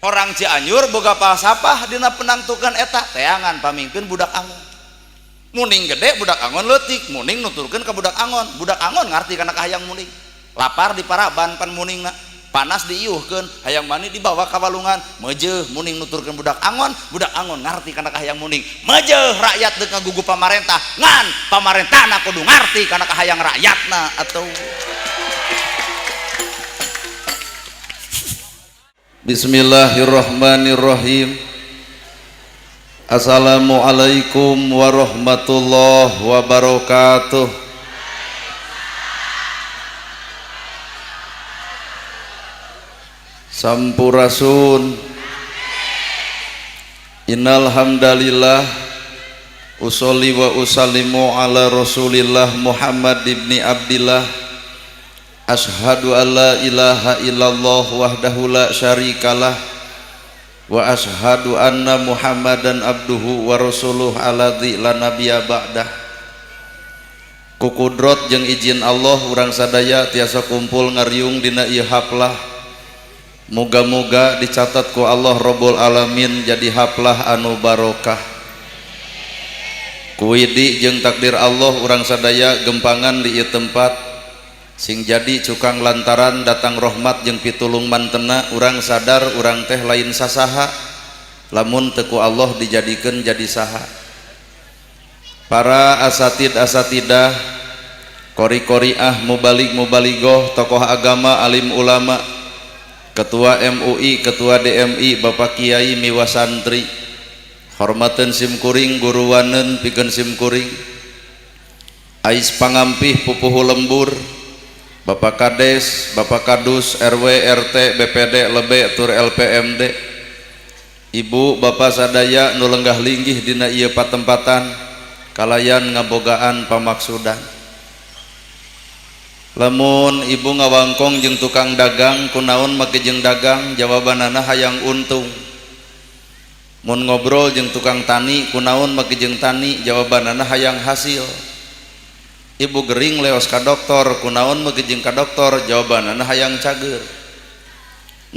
Orang Cianjur boga falsafah dina penangtukan eta teangan pamimpin budak angon. Muning gede budak angon leutik, muning nuturkeun ka budak angon. Budak angon ngarti kana hayang muning. Lapar di paraban pan muningna, panas diiuhkeun, hayang mani dibawa ka walungan, meujeuh muning nuturkeun budak angon ngarti kana hayang muning. Meujeuh rakyat deuk ngagugu pamarentah, ngan pamarentahna kudu ngarti kana hayang rakyatna atuh. Bismillahirrahmanirrahim. Assalamualaikum warahmatullahi wabarakatuh. Sampurasun. Innal hamdalillah usolli wa usallimu ala Rasulillah Muhammad ibni Abdillah. Ashhadu an la ilaha illallah wahdahu la syarikalah wa ashhadu anna Muhammadan abduhu wa rasuluh alladzi la nabiyya ba'dah. Ku kudrot jeung izin Allah urang sadaya tiasa kumpul ngariung dina ieu haflah. Moga-moga dicatat ku Allah Rabbul Alamin jadi haflah anu barokah. Ku widi jeung takdir Allah urang sadaya gempangan di ieu tempat sing jadi cukang lantaran datang rahmat jeung pitulung mantena urang sadar urang teh lain sasaha lamun teu ku Allah dijadikeun jadi saha. Para asatidah qori-qoriah mubalig-mubaligoh tokoh agama alim ulama ketua MUI ketua DMI Bapak Kiai miwa santri hormateun simkuring guruwaneun pikeun simkuring ais pangampih pupuhu lembur Bapak Kades, Bapak Kadus, RW, RT, BPD, Lebe, Tur LPMD, Ibu, Bapak sadaya nu lenggah linggih dina ieu patempatan kalayan ngabogaan pamaksudan. Lamun ibu ngawangkong jeung tukang dagang kunaon make jeung dagang jawabanana hayang untung. Mun ngobrol jeung tukang tani kunaon make jeung tani jawabanana hayang hasil. Ibu gering leos ka doktor kunaon make jeung ka doktor jawabanana hayang cager.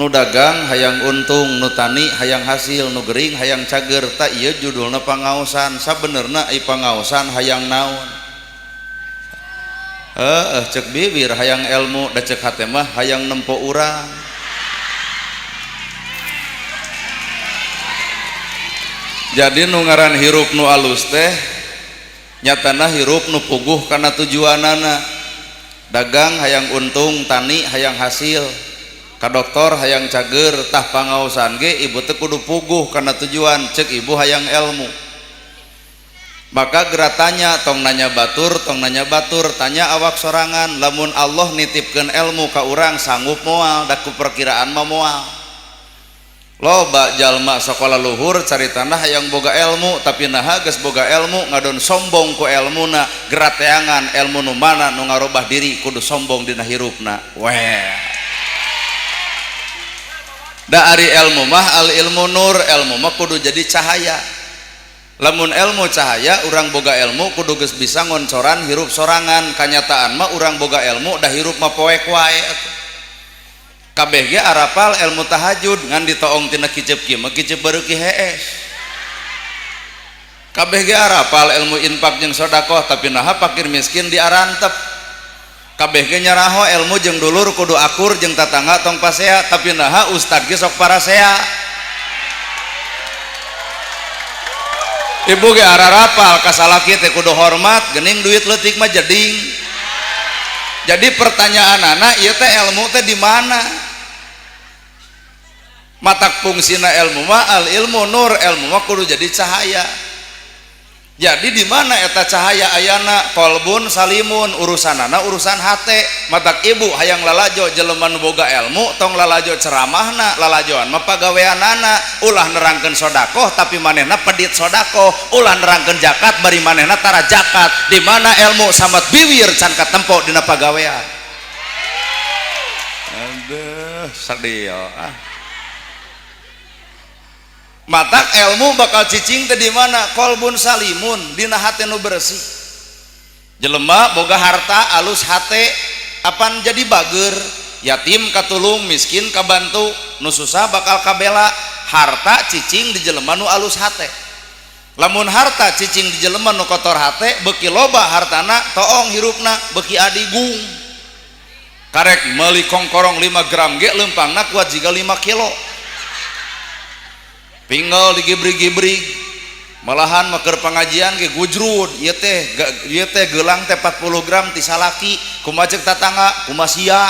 Nu dagang hayang untung, nu tani hayang hasil, nu gering hayang cager. Ta ieu judulna pangaosan. Sabenerna ai pangaosan hayang naon? Cek bibir hayang ilmu, da cek hate mah hayang nempo urang. Jadi nu ngaran hirup nu alus teh nyatana hirup nu puguh karena tujuanana. Dagang hayang untung, tani hayang hasil, ka doktor hayang cager, tah pangaosan ge ibu teh kudu puguh karena tujuan. Cek ibu hayang ilmu. Maka geratanya tong nanya batur, tanya awak sorangan. Lamun Allah nitipkeun ilmu ka urang sanggup moal, da ku perkiraan mah moal. Loba jalma sekolah luhur caritana hayang boga ilmu tapi naha geus boga ilmu ngadon sombong ku ilmuna. Gerateangan ilmu nu mana nu ngarobah diri kudu sombong dina hirupna. Weh. Da ari ilmu mah al ilmu nur, ilmu mah kudu jadi cahaya. Lamun ilmu cahaya urang boga ilmu kudu geus bisa ngoncoran hirup sorangan. Kanyataan mah urang boga ilmu da hirup mah poek wae. Kabeh ge arapal ilmu tahajud ngan ditoong tina kicep kieu mah kicep beureuk hees. Kabeh ge arapal ilmu infak jeung sedekah tapi naha fakir miskin diarantep. Kabeh ge nyaraho ilmu jeung dulur kudu akur jeung tatangga tong pasea tapi naha ustad ge sok parasea. Ibu ge ararapal ka salaki teh kudu hormat, geuning duit leutik mah jeding. Jadi pertanyaan anak ieu teh ilmu teh di mana? Matak fungsina ilmu mah al ilmu nur, ilmu mah kudu jadi cahaya. Jadi di mana eta cahaya ayana? Qalbun salimun, urusanana urusan hate. Matak ibu hayang lalajo jelema nu boga ilmu tong lalajo ceramahna, lalajoan mah pagaweanana. Ulah nerangkeun sedekah tapi manehna pedit sedekah, ulah nerangkeun zakat bari manehna tara zakat. Di mana ilmu sambat biwir can katempo dina pagawean. Aduh, sadio Matak ilmu bakal cicing teh di mana? Qalbun salimun, dina hate nu bersih. Jelema boga harta alus hate apan jadi bager, yatim katulung, miskin kabantu, nu susah bakal kabela. Harta cicing di jelema nu alus hate. Lamun harta cicing di jelema nu kotor hate, beki loba hartana toong hirupna beki adigung. Karek meuli kongkorong 5 gram ge leumpangna kuat jiga 5 kilo. Pinggal digibrig-gibrig. Malahan maker pengajian ge gujrud, ieu teh gelang teh 40 gram ti salaki, kumaha ceuk tatangga, kumaha sia.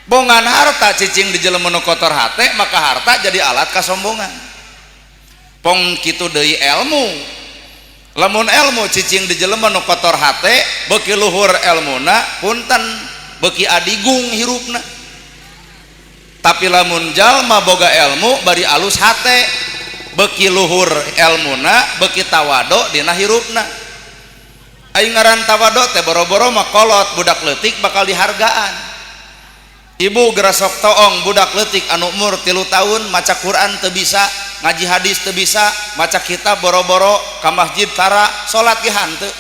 Bongan harta cicing di jelema nu kotor hate, maka harta jadi alat kasombongan. Pong kitu deui ilmu. Lamun ilmu cicing di jelema nu kotor hate, beuki luhur ilmuna punten beuki adigung hirupna. Tapi lamun jalma boga ilmu bari alus hate, beuki luhur ilmuna, beuki tawado dina hirupna. Aing ngaran tawado teh boro-boro mah kolot budak leutik bakal dihargaan. Ibu gerasok toong budak leutik anu umur 3 tahun maca Quran teu bisa, ngaji hadis teu bisa, maca kitab boro-boro ka masjid tara salat ge hanteu.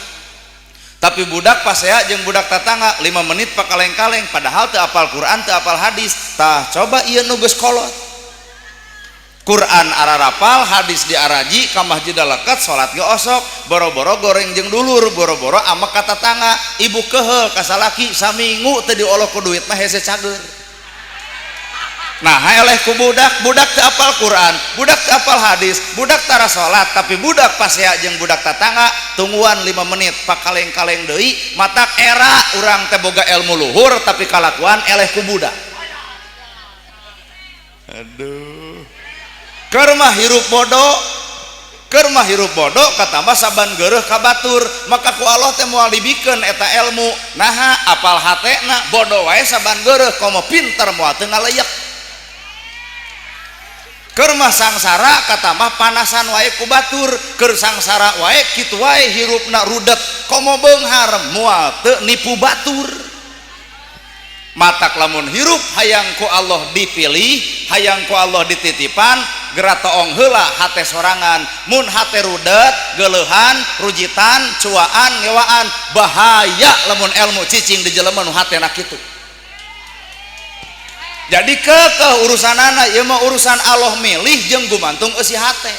Tapi budak pasea jeung budak tatangga 5 menit pakaleng-kaleng padahal teu apal Quran teu apal hadis. Tah coba ieu nu geus kolot. Quran ararapal, hadis diaraji, ka masjid leket, salat ge osok, boro-boro goreng jeung dulur, boro-boro amek ka tatangga, ibu keheul ka salaki saminggu teu diolok ku duit mah hese cager. Nah, eleh ku budak teu apal Quran, budak teu apal hadis, budak tara salat, tapi budak pasea jeung budak tatangga tungguan 5 menit pakaleng-kaleng deui, matak era urang teh boga ilmu luhur tapi kalakuan eleh ku budak. Aduh. Keur mah hirup bodoh katama saban geureuh ka batur, maka ku Allah teh moal dibikeun eta ilmu naha apal hatena bodoh wae saban geureuh komo pinter moal teu ngaleuyek. Keur mah sangsara katama panasan wae ku batur, keur sangsara wae kitu wae hirupna rudet komo beunghar moal teu nipu batur. Matak lamun hirup hayang ku Allah dipilih, hayang ku Allah dititipan, geura toong heula hate sorangan. Mun hate rudet, geuleuhan, rujitan, cuaan, ngewaan, bahaya lamun ilmu cicing di jelema nu hatena kitu. Jadi keukeuh urusanana ieu mah urusan Allah milih jeung gumantung eusi hate.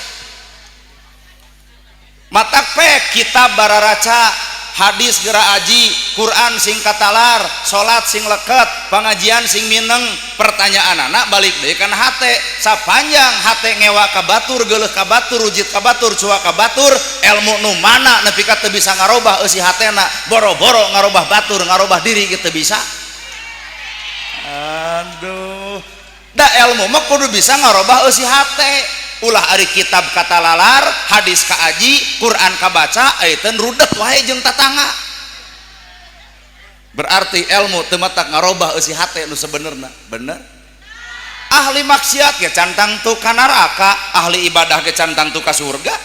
Matak pek kitab bararaca, hadis geura aji, Quran sing katalar, salat sing leket, pengajian sing mineng, pertanyaan anak balik deui kana hate. Sapanjang hate ngewa ka batur, geuleuh ka batur, rujit ka batur, cuak ka batur, ilmu nu mana nepi ka teu bisa ngarobah eusi hatena, boro-boro ngarobah batur, ngarobah diri kitu bisa. Aduh. Da ilmu mah kudu bisa ngarobah eusi hate. Ulah ari kitab kata lalar, hadis ka aji, Quran ka baca, ayeuna rudet wae jeung tatangga. Berarti ilmu teu matak ngarobah eusi hate nu sabenerna. Bener? Ahli maksiat ge cantang tu ka neraka, ahli ibadah ge cantang tu ka surga.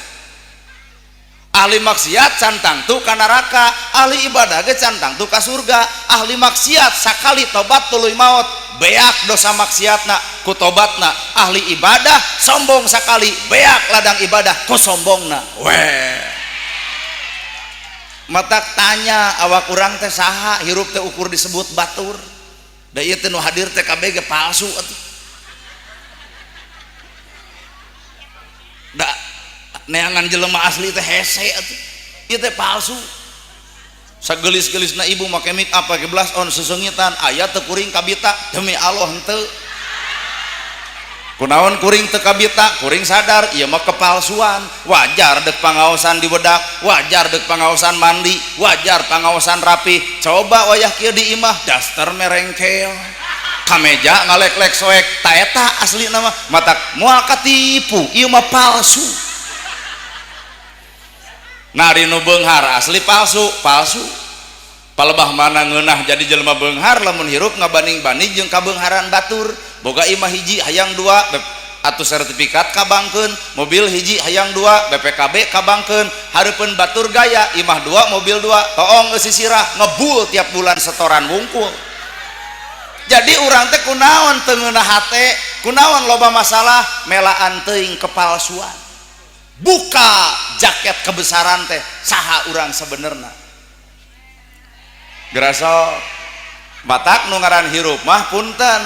Ahli maksiat cantang tu ka neraka, ahli ibadah ge cantang tu ka surga. Ahli maksiat sakali tobat tuluy maot, beak dosa maksiatna ku tobatna. Ahli ibadah sombong sakali, beak ladang ibadah ku sombongna. Weh. Matak tanya awak urang teh saha hirup teh ukur disebut batur. Da ieu teh nu hadir teh kabeh ge palsu atuh. Da neangan jelema asli teh hese atuh. Ieu teh palsu. Sagelis-gelisna ibu make make up pake blush on sesengitan aya teu kuring kabita demi Allah henteu. Kunaon kuring teu kabita, kuring sadar ieu mah kepalsuan. Wajar deuk pangaosan di bedak, wajar deuk pangaosan mandi, wajar pangaosan rapi. Coba wayah kieu di imah daster merengkel. Kameja ngalek-lek soek, ta eta aslina mah matak moal katipu, ieu mah palsu. Nari nu beunghar asli palsu. Palebah mana ngeunah jadi jelema beunghar lamun hirup ngabanding-banding jeung kabeungharan batur. Boga imah hiji hayang 2 atuh sertifikat kabangkeun, mobil hiji hayang 2 BPKB kabangkeun, hareupeun batur gaya imah 2 mobil 2 toong eusi sirah ngebul tiap bulan setoran wungkul. Jadi urang teh kunaon teu ngeunah hate, kunaon loba masalah melaan teuing kepalsuan. Buka jaket kebesaran teh saha urang sebenerna. Gerasa batak nu ngaran hirup mah punten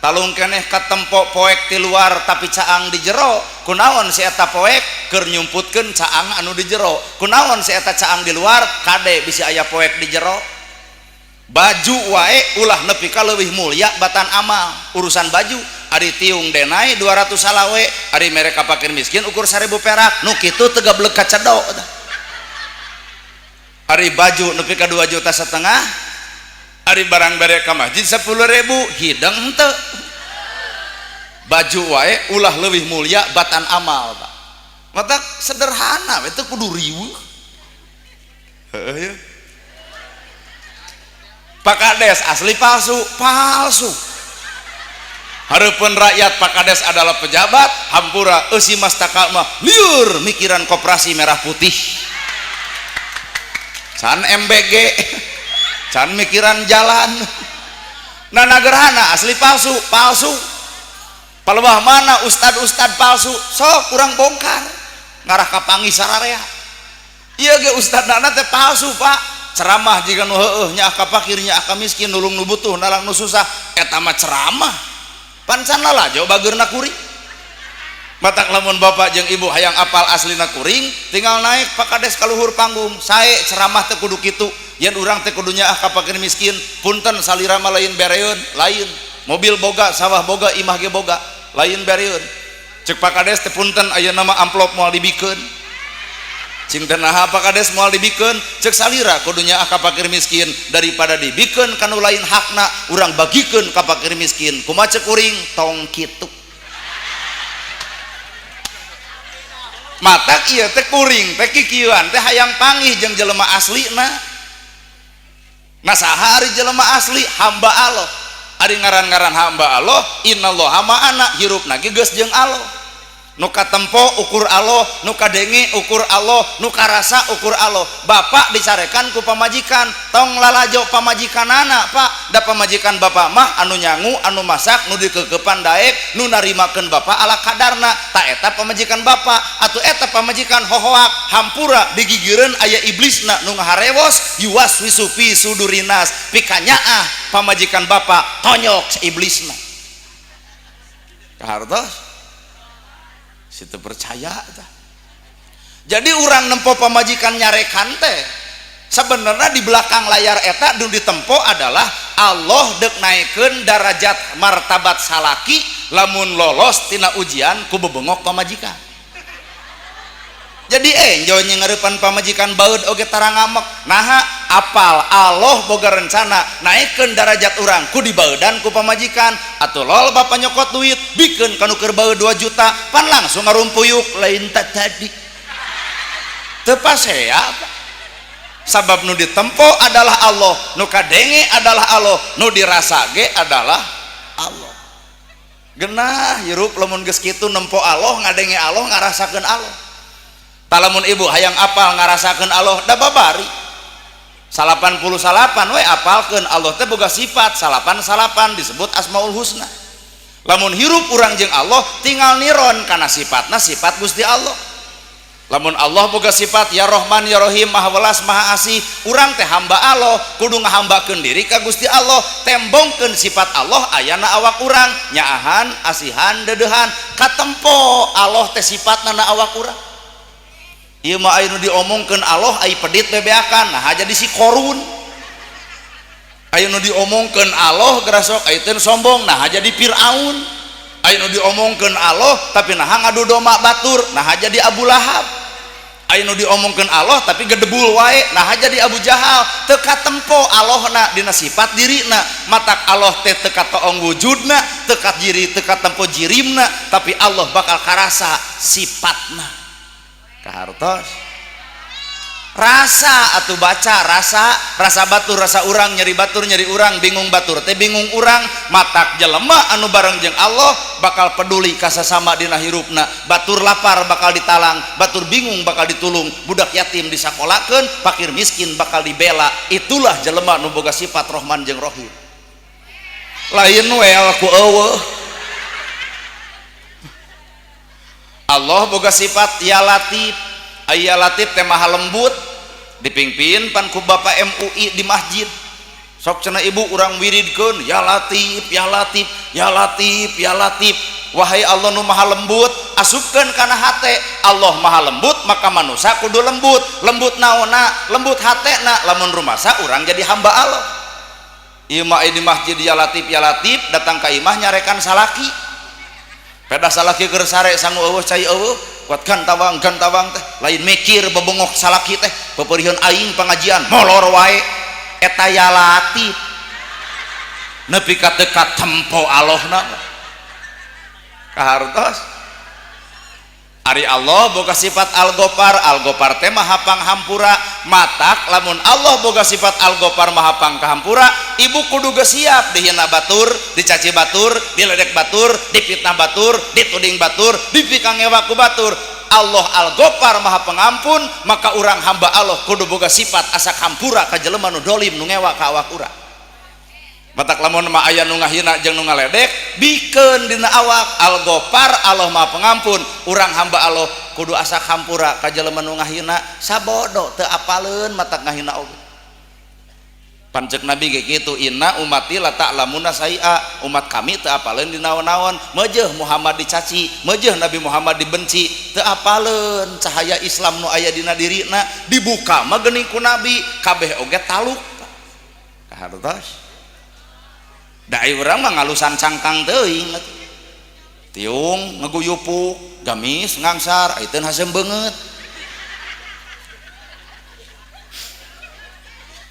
talung keneh katempo poek di luar tapi caang di jero, kunaon si eta poek keur nyumputkeun caang anu di jero, kunaon si eta caang di luar kade bisa aya poek di jero. Baju wae ulah nepi ka leuwih mulia batan amal. Urusan baju ari tiung denai 200 salawe, ari mere ka fakir miskin ukur 1000 perak, nu kitu teu gablek ka cedo. Ari baju nepi ka 2,5 juta, ari barang bere ka masjid 10.000 hidang henteu. Baju wae ulah leuwih mulia batan amal, Pak. Mata sederhana itu kudu riweuh. Heuh ya. Pak Kades asli palsu, palsu. Hareupeun rakyat Pak Kades adalah pejabat, hampura eusi mastaka mah liur mikiran koperasi merah putih. Can MBG, can mikiran jalan. Nah nagerhana asli palsu, palsu. Palebah mana ustad-ustad palsu, sok kurang bongkar. Ngarah ka pangi sararea. Ieu ge ustadna teh palsu, Pak. Ceramah jika nu heueuh nya ka fakir nya ka miskin nulung nu butuh nalang nu susah eta mah ceramah pancan lalajo bageurna kuring. Matak lamun bapak jeung ibu hayang apal aslina kuring tinggal naik Pak Kades ka luhur panggung sae ceramah teh kudu kitu yen urang teh kudu nyaah ka fakir miskin punten salira mah lain bereun lain mobil boga sawah boga imah ge boga lain bereun ceuk Pak Kades teh punten ayeuna mah amplop moal dibikeun cing teh naha Pak Kades moal dibikeun ceuk salira kudunya ka fakir miskin daripada dibikeun kanu lain hakna urang bagikeun ka fakir miskin kumaha ceuk kuring tong kitu. Matak ieu teh kuring teh kikieuan teh hayang panggih jeung jelema aslina. Nah saha ari jelema asli hamba Allah ari ngaran-ngaran hamba Allah innallaha ma'ana hirupna ge geus jeung Allah. Nu katempo ukur Allah, nu kadenge ukur Allah, nu karasa ukur Allah. Bapak dicarekan ku pamajikan, tong lalajo pamajikanana, Pak. Da pamajikan bapak mah anu nyangu, anu masak, nu dikekepan daek, nu narimakeun bapak ala kadarna. Ta eta pamajikan bapak, atuh eta pamajikan hohoak, hampura digigireun aya iblisna nu ngaharewos yuwaswisu fi sudurinas. Pikanyaah pamajikan bapak tonyok iblisna. Kahartos situ percaya ta. Jadi urang nempo pamajikan nyarekan teh sebenarnya di belakang layar eta nu ditempo adalah Allah dek naikeun darajat martabat salaki lamun lolos tina ujian ku bebengok pamajikan. Jadi enjoy ngareupan pamajikan baud oge tara ngamek. Naha apal Allah boga rencana naikeun darajat urang ku dibaudan ku pamajikan. Atuh lol bapak nyokot duit bikeun kanu keur baeud 2 juta pan langsung ngarumpuyuk lain tadi. Teu pasea sabab nu ditempo adalah Allah, nu kadenge adalah Allah, nu dirasa ge adalah Allah. Genah hirup lamun geus kitu nempo Allah, ngadenge Allah, ngarasakeun Allah. Talamun ibu hayang apal ngarasakeun Allah da babari 88 we apalkeun Allah teh boga sifat salapan disebut asmaul husna. Lamun hirup urang jeung Allah tinggal niron kana sifatna sifat Gusti Allah. Lamun Allah boga sifat ya Rahman ya Rahim maha welas maha asih, urang teh hamba Allah kudu ngahambakeun diri ka Gusti Allah, tembongkeun sifat Allah ayana awak urang nyaahan asihan dedehan katempo Allah teh sifatna na awak urang. Ieu mah aya nu diomongkeun Allah ai pedit bebeakan nah jadi si korun. Aya nu diomongkeun Allah gerasok aya teh sombong nah jadi Firaun. Aya nu diomongkeun Allah tapi naha ngadu domba batur nah jadi Abu Lahab. Aya nu diomongkeun Allah tapi gedebul wae nah jadi Abu Jahal. Teu katempo Allahna dina sifat dirina. Matak Allah teh teu katoong wujudna, teu kajiri teu katempo jirimna, tapi Allah bakal karasa sifatna. Kahartos rasa atuh baca rasa batur rasa urang nyeri batur nyeri urang bingung batur teh bingung urang. Matak jelema anu bareng jeung Allah bakal peduli ka sasama dina hirupna. Batur lapar bakal ditalang, batur bingung bakal ditulung, budak yatim disakolakeun, fakir miskin bakal dibela. Itulah jelema nu boga sifat Rahman jeung Rahim. Lain we ku eueuh. Allah boga sifat ya latif. Aya latif teh maha lembut dipingpin pan ku bapak MUI di masjid sok cenah ibu urang wiridkeun ya latif ya latif ya latif ya latif. Wahai Allah nu maha lembut, asupkeun kana hate. Allah maha lembut maka manusia kudu lembut. Lembut naonna? Lembut hatena. Lamun rumasa urang jadi hamba Allah. Imah di masjid ya latif datang ka imah nyarekan salaki. Peda salaki keur sare sangu eueuh cai eueuh kuat gantawang teh lain mikir bebengok salaki teh peperieun aing pengajian molor wae eta ya latif nepi ka teu katempo Allahna kahartos. Ari Allah boga sifat Al-Ghafar teh maha panghampura. Matak lamun Allah boga sifat Al-Ghafar maha panghampura, ibu kudu geus siap dihina batur, dicaci batur, diledek batur, dipitnah batur, dituding batur, dipikangewa ku batur. Allah Al-Ghafar maha pengampun, maka urang hamba Allah kudu boga sifat asa hampura ka jelema nu dolim nu ngewa ka awak urang. Batak lamun mah aya nu ngahina jeung nu ngaledek bikeun dina awak. Al-Ghafar Allah maha pengampun, urang hamba Allah kudu asa hampura ka jelema nu ngahina sabodo teu apaleun matak ngahina oge. Pancek Nabi ge kitu, inna ummati la ta'lamuna saia, umat kami teu apaleun di naon-naon. Meujeuh Muhammad dicaci, meujeuh Nabi Muhammad dibenci, teu apaleun cahaya Islam nu aya dina dirina dibuka mah geuning ku Nabi kabeh oge taluk. Kahartos dai urang mah ngalusan cangkang teuing tiung ngaguyupuk gamis ngangsar ayeuna hasem beungeut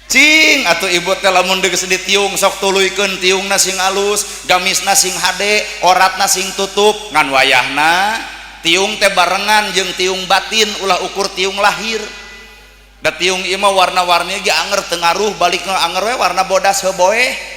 cing atuh ibu teh lamun geus ditiung sok tuluykeun tiungna sing alus gamisna sing hade oratna sing tutup ngan wayahna tiung teh barengan jeung tiung batin ulah ukur tiung lahir da tiung ieu mah warna-warni ge anger teu ngaruh balikna anger we warna bodas heuboeh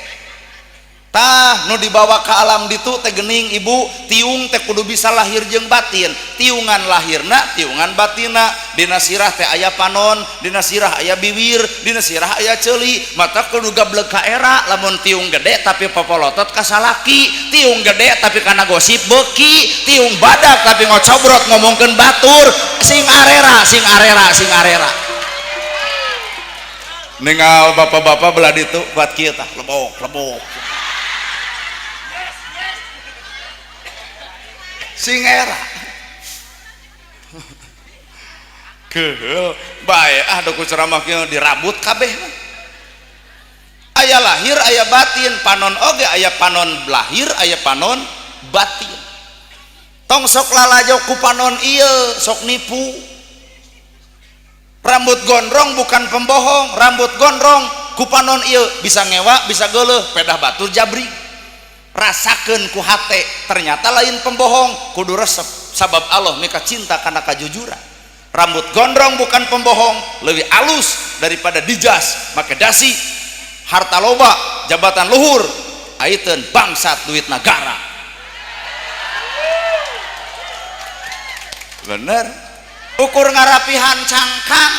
tah nu dibawa ke alam ditu teh geuning ibu tiung teh kudu bisa lahir jeung batin. Tiungan lahirna tiungan batina. Dina sirah teh aya panon, dina sirah aya bibir, dina sirah aya ceuli. Mata kudu gablek ka era. Lamun tiung gede tapi popolotot ka salaki, tiung gede tapi kana gosip beuki, tiung badak tapi ngocobrot ngomongkeun batur, sing arera ningal bapak-bapak belah ditu buat kieu tah lebok sing era keheul bae da ku ceramah kieu dirabut kabeh aya lahir aya batin panon oge aya panon lahir aya panon batin tong sok lalajo ku panon ieu sok nipu. Rambut gondrong bukan pembohong, rambut gondrong ku panon ieu bisa ngewa bisa geuleuh pedah batur jabri. Rasakeun ku hate ternyata lain pembohong kudu resep sabab Allah mika cinta karena kejujuran. Rambut gondrong bukan pembohong lebih alus daripada dijas make dasi harta loba jabatan luhur ayeuna bangsat duit negara bener ukur ngarapihan cangkang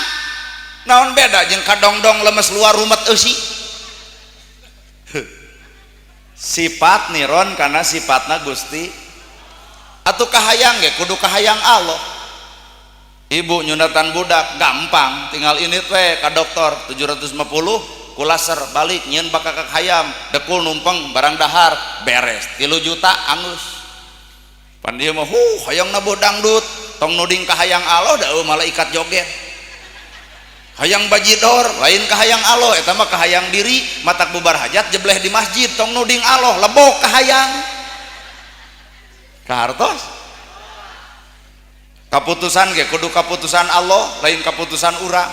naon beda jeung kadongdong lemes luar rumet eusi sifat niron karena sifatna Gusti atuh kahayang ge kudu kahayang Allah. Ibu nyunatan budak gampang tinggal ini teh ka dokter 750 ku laser balik nyieun baka ka hayam dekul numpeng barang dahar beres 3 juta angus pan dieu mah hayangna bodangdut tong nuding kahayang Allah da malaikat joget hayang bajidor lain kahayang Allah eta mah kahayang diri matak bubar hajat jebleh di masjid tong nuding Allah lebok kahayang kahartos kaputusan ge kudu kaputusan Allah lain kaputusan urang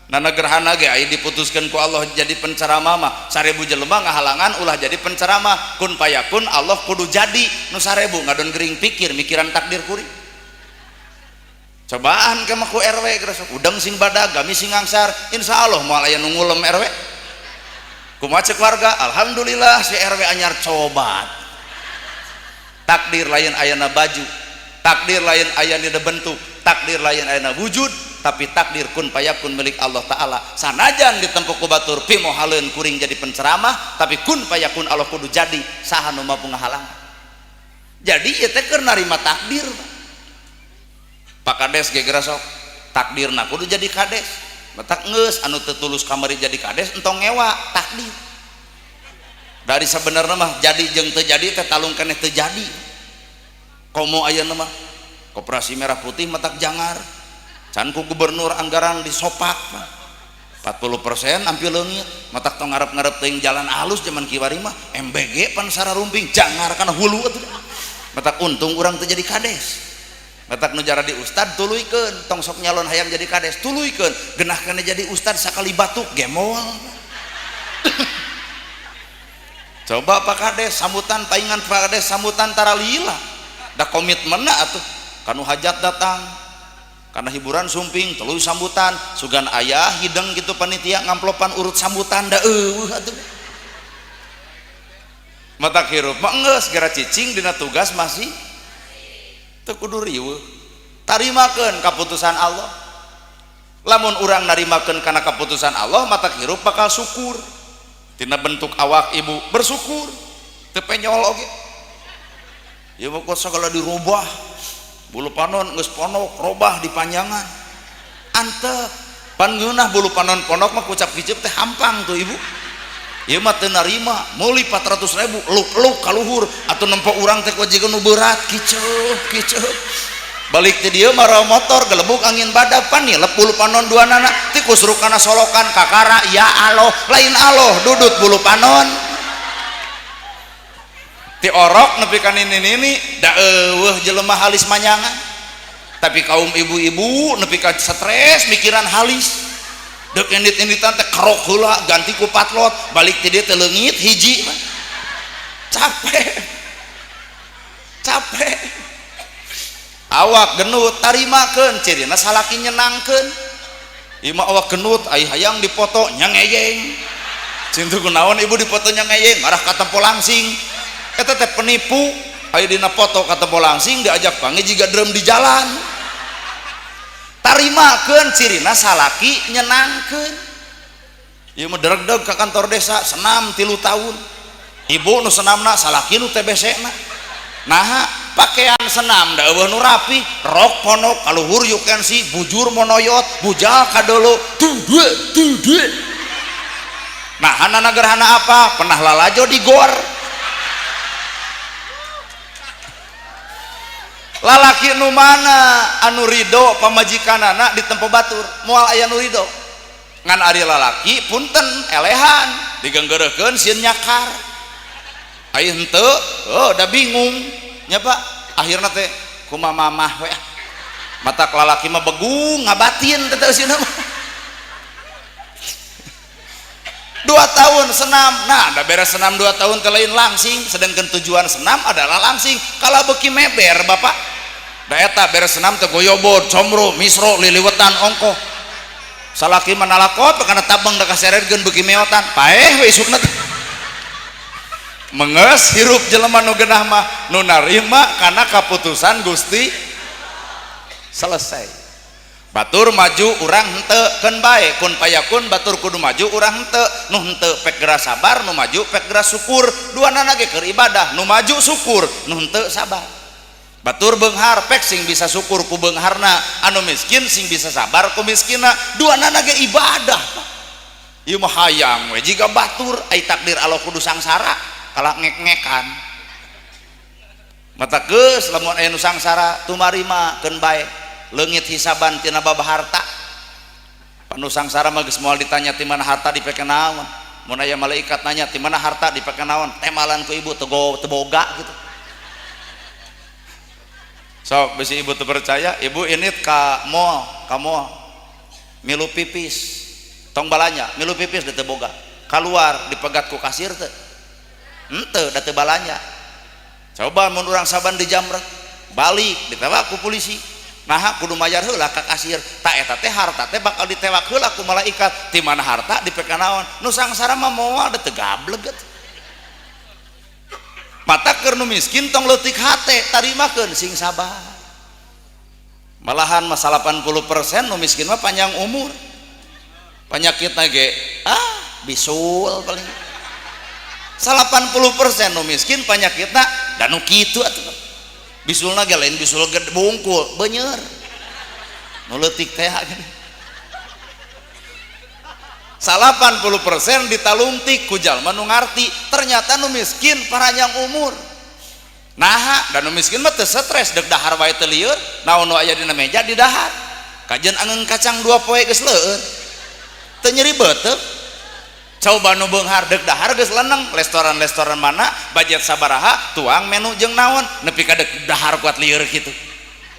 nana gerhana ge aya diputuskeun ku Allah jadi penceramah mah 1000 jelema ngahalangan ulah jadi penceramah kun payakun Allah kudu jadi nu 1000 ngadon gering pikir mikiran takdir kuring cobaan ke mah ku RW geus udang sing badag gamis sing ngangsar insyaallah moal aya nu ngulem RW kumaha ceuk warga alhamdulillah si RW anyar cobat takdir lain ayana baju takdir lain ayana bentuk takdir lain ayana wujud tapi takdir kun payakun milik Allah Ta'ala sanajan ditempuk ku batur pi mohaleun kuring jadi penceramah tapi kun payakun Allah kudu jadi saha nu mampu ngahalang jadi ieu teh keur narima takdir Pak Kades ge geura sok takdirna kudu jadi kades matak ngeus anu teu tulus kamari jadi kades entong ngewa takdir dari sebenarnya mah jadi jeung teu jadi teh talung keneh teu jadi komo ayeuna mah koperasi merah putih matak jangar can ku gubernur anggaran disopak mah 40% ampil leungit matak tong ngarep-ngarep teuing jalan alus zaman kiwari mah MBG pan sararumping jangar kana hulu atuh matak untung urang teu jadi kades matak nu jara di ustad tuluykeun tong sok nyalon hayang jadi kades tuluykeun genah kana jadi ustad sakali batuk gemol coba Pak Kades sambutan paingan Pak Kades sambutan tara lila da komitmenna atuh kanu hajat datang karena hiburan sumping tuluy sambutan sugan ayah hideng gitu panitia ngamplopan urut sambutan da atuh matak hirup mah geus gara cicing dina tugas masih teu kudu riweuh tarimakeun kaputusan Allah lamun urang narimakeun kana kaputusan Allah matak hirup bakal syukur tina bentuk awak ibu bersyukur teu penyol oge ieu mah segala dirubah bulu panon geus ponok robah dipanjangan antep pan ngeunah bulu panon ponok mah kucap kicep teh hampang tuh ibu ieu mah teu narima meuli 400.000 eluk-eluk ka luhur atuh nempo urang teh kojikeun nu berat kiceup balik teh dieu mah motor gelebuk angin badak pan nilep bulu panon duanana ti kusrukana solokan kakara ya Allah lain Allah dudut bulu panon ti orok nepi ka nini-nini da eueuh jelema halis manyangan tapi kaum ibu-ibu nepi ka stres mikiran halis dek endit-enditan teh kerok heula ganti ku patlot balik ti dieu teh leungit hiji capek awak genut tarimakeun cirina salaki nyenangkeun ieu mah awak genut ai hayang dipoto nyangeyeng cintu kunaon ibu dipoto nyangeyeng ngarah ka tempo langsing eta teh penipu aya dina foto ka tempo langsing diajak pange jiga drum di jalan tarimakeun cirina salaki nyenangkeun ieu mah dereg-deg ka kantor desa senam 3 tahun ibu nu senamna salaki nu TBC-na nah pakaian senam da eueuh nu rapi rok ponok kaluhur you can see bujur monoyot bujal kadolo tuh nah hanana gerhana apa pernah lalajo di gor lalaki nu mana anu ridho pamajikanana di tempo batur moal aya nu ridho ngan ari lalaki punten elehan digenggereukeun sieun nyakar ai henteu da bingung nya Pak akhirna teh kumaha mamah we matak lalaki mah begung ngabatin teh sieuna 2 tahun senam nah da beres senam 2 tahun teh lain langsing sedangkan tujuan senam adalah langsing kala beuki meber Bapak da eta beres senam teh goyobod comro misro liliwetan ongkoh salaki manalakot kana tabang da kaseredkeun beuki meotan paeh we isukna menges hirup jelema nu geunah mah nu narima kana kaputusan Gusti selesai batur maju urang henteu keun bae kun payakun batur kudu maju urang henteu nu henteu pek geura sabar nu maju pek geura syukur duanana ge keur ibadah nu maju syukur nu henteu sabar batur beunghar pek sing bisa syukur ku beungharna anu miskin sing bisa sabar ku miskinna duanana ge ibadah ieu mah hayang we jiga batur ai takdir Allah kudu sangsara kalah ngek-ngekan mata geus lamun aya nu sangsara tumarima keun bae leungit hisaban tina babah harta panu sangsara mah geus moal ditanya ti mana harta dipake naon mun aya malaikat nanya ti mana harta dipake naon temalan ku ibu teu boga gitu sok bisi ibu teu percaya ibu init ka mall milu pipis tong balanya milu pipis teu boga keluar dipegat ku kasir teu henteu da teu balanya coba mun urang saban di jamret balik ditewak ku polisi nah kudu mayar heula ka kasir tak eta teh harta teh bakal ditewak heula ku malaikat ti mana harta dipeke naon nu sangsara mah moal da teu gableg mata keur nu miskin tong leutik hate tarimakeun sing sabar malahan mah 80% nu miskin mah panjang umur penyakitna ge bisul paling 80% nu miskin penyakitna dan nu kitu atuh bisulna ge lain bisul gede bungkul beunyer nu leutik teh 80% ditalungtik ku jalma nu ngarti, ternyata nu miskin panjang umur. Nah, dan nu miskin mah teu stres deuk dahar wae teu lieur, naon nu aya dina meja di dahar. Kajian angeun kacang 2 poe geus leueur. Teu nyeri beuteuk. Coba nu beunghar deuk dahar geus leneng, restoran-restoran mana budget sabaraha, tuang menu jeung naon, nepi ka deuk dahar kuat lieur kitu.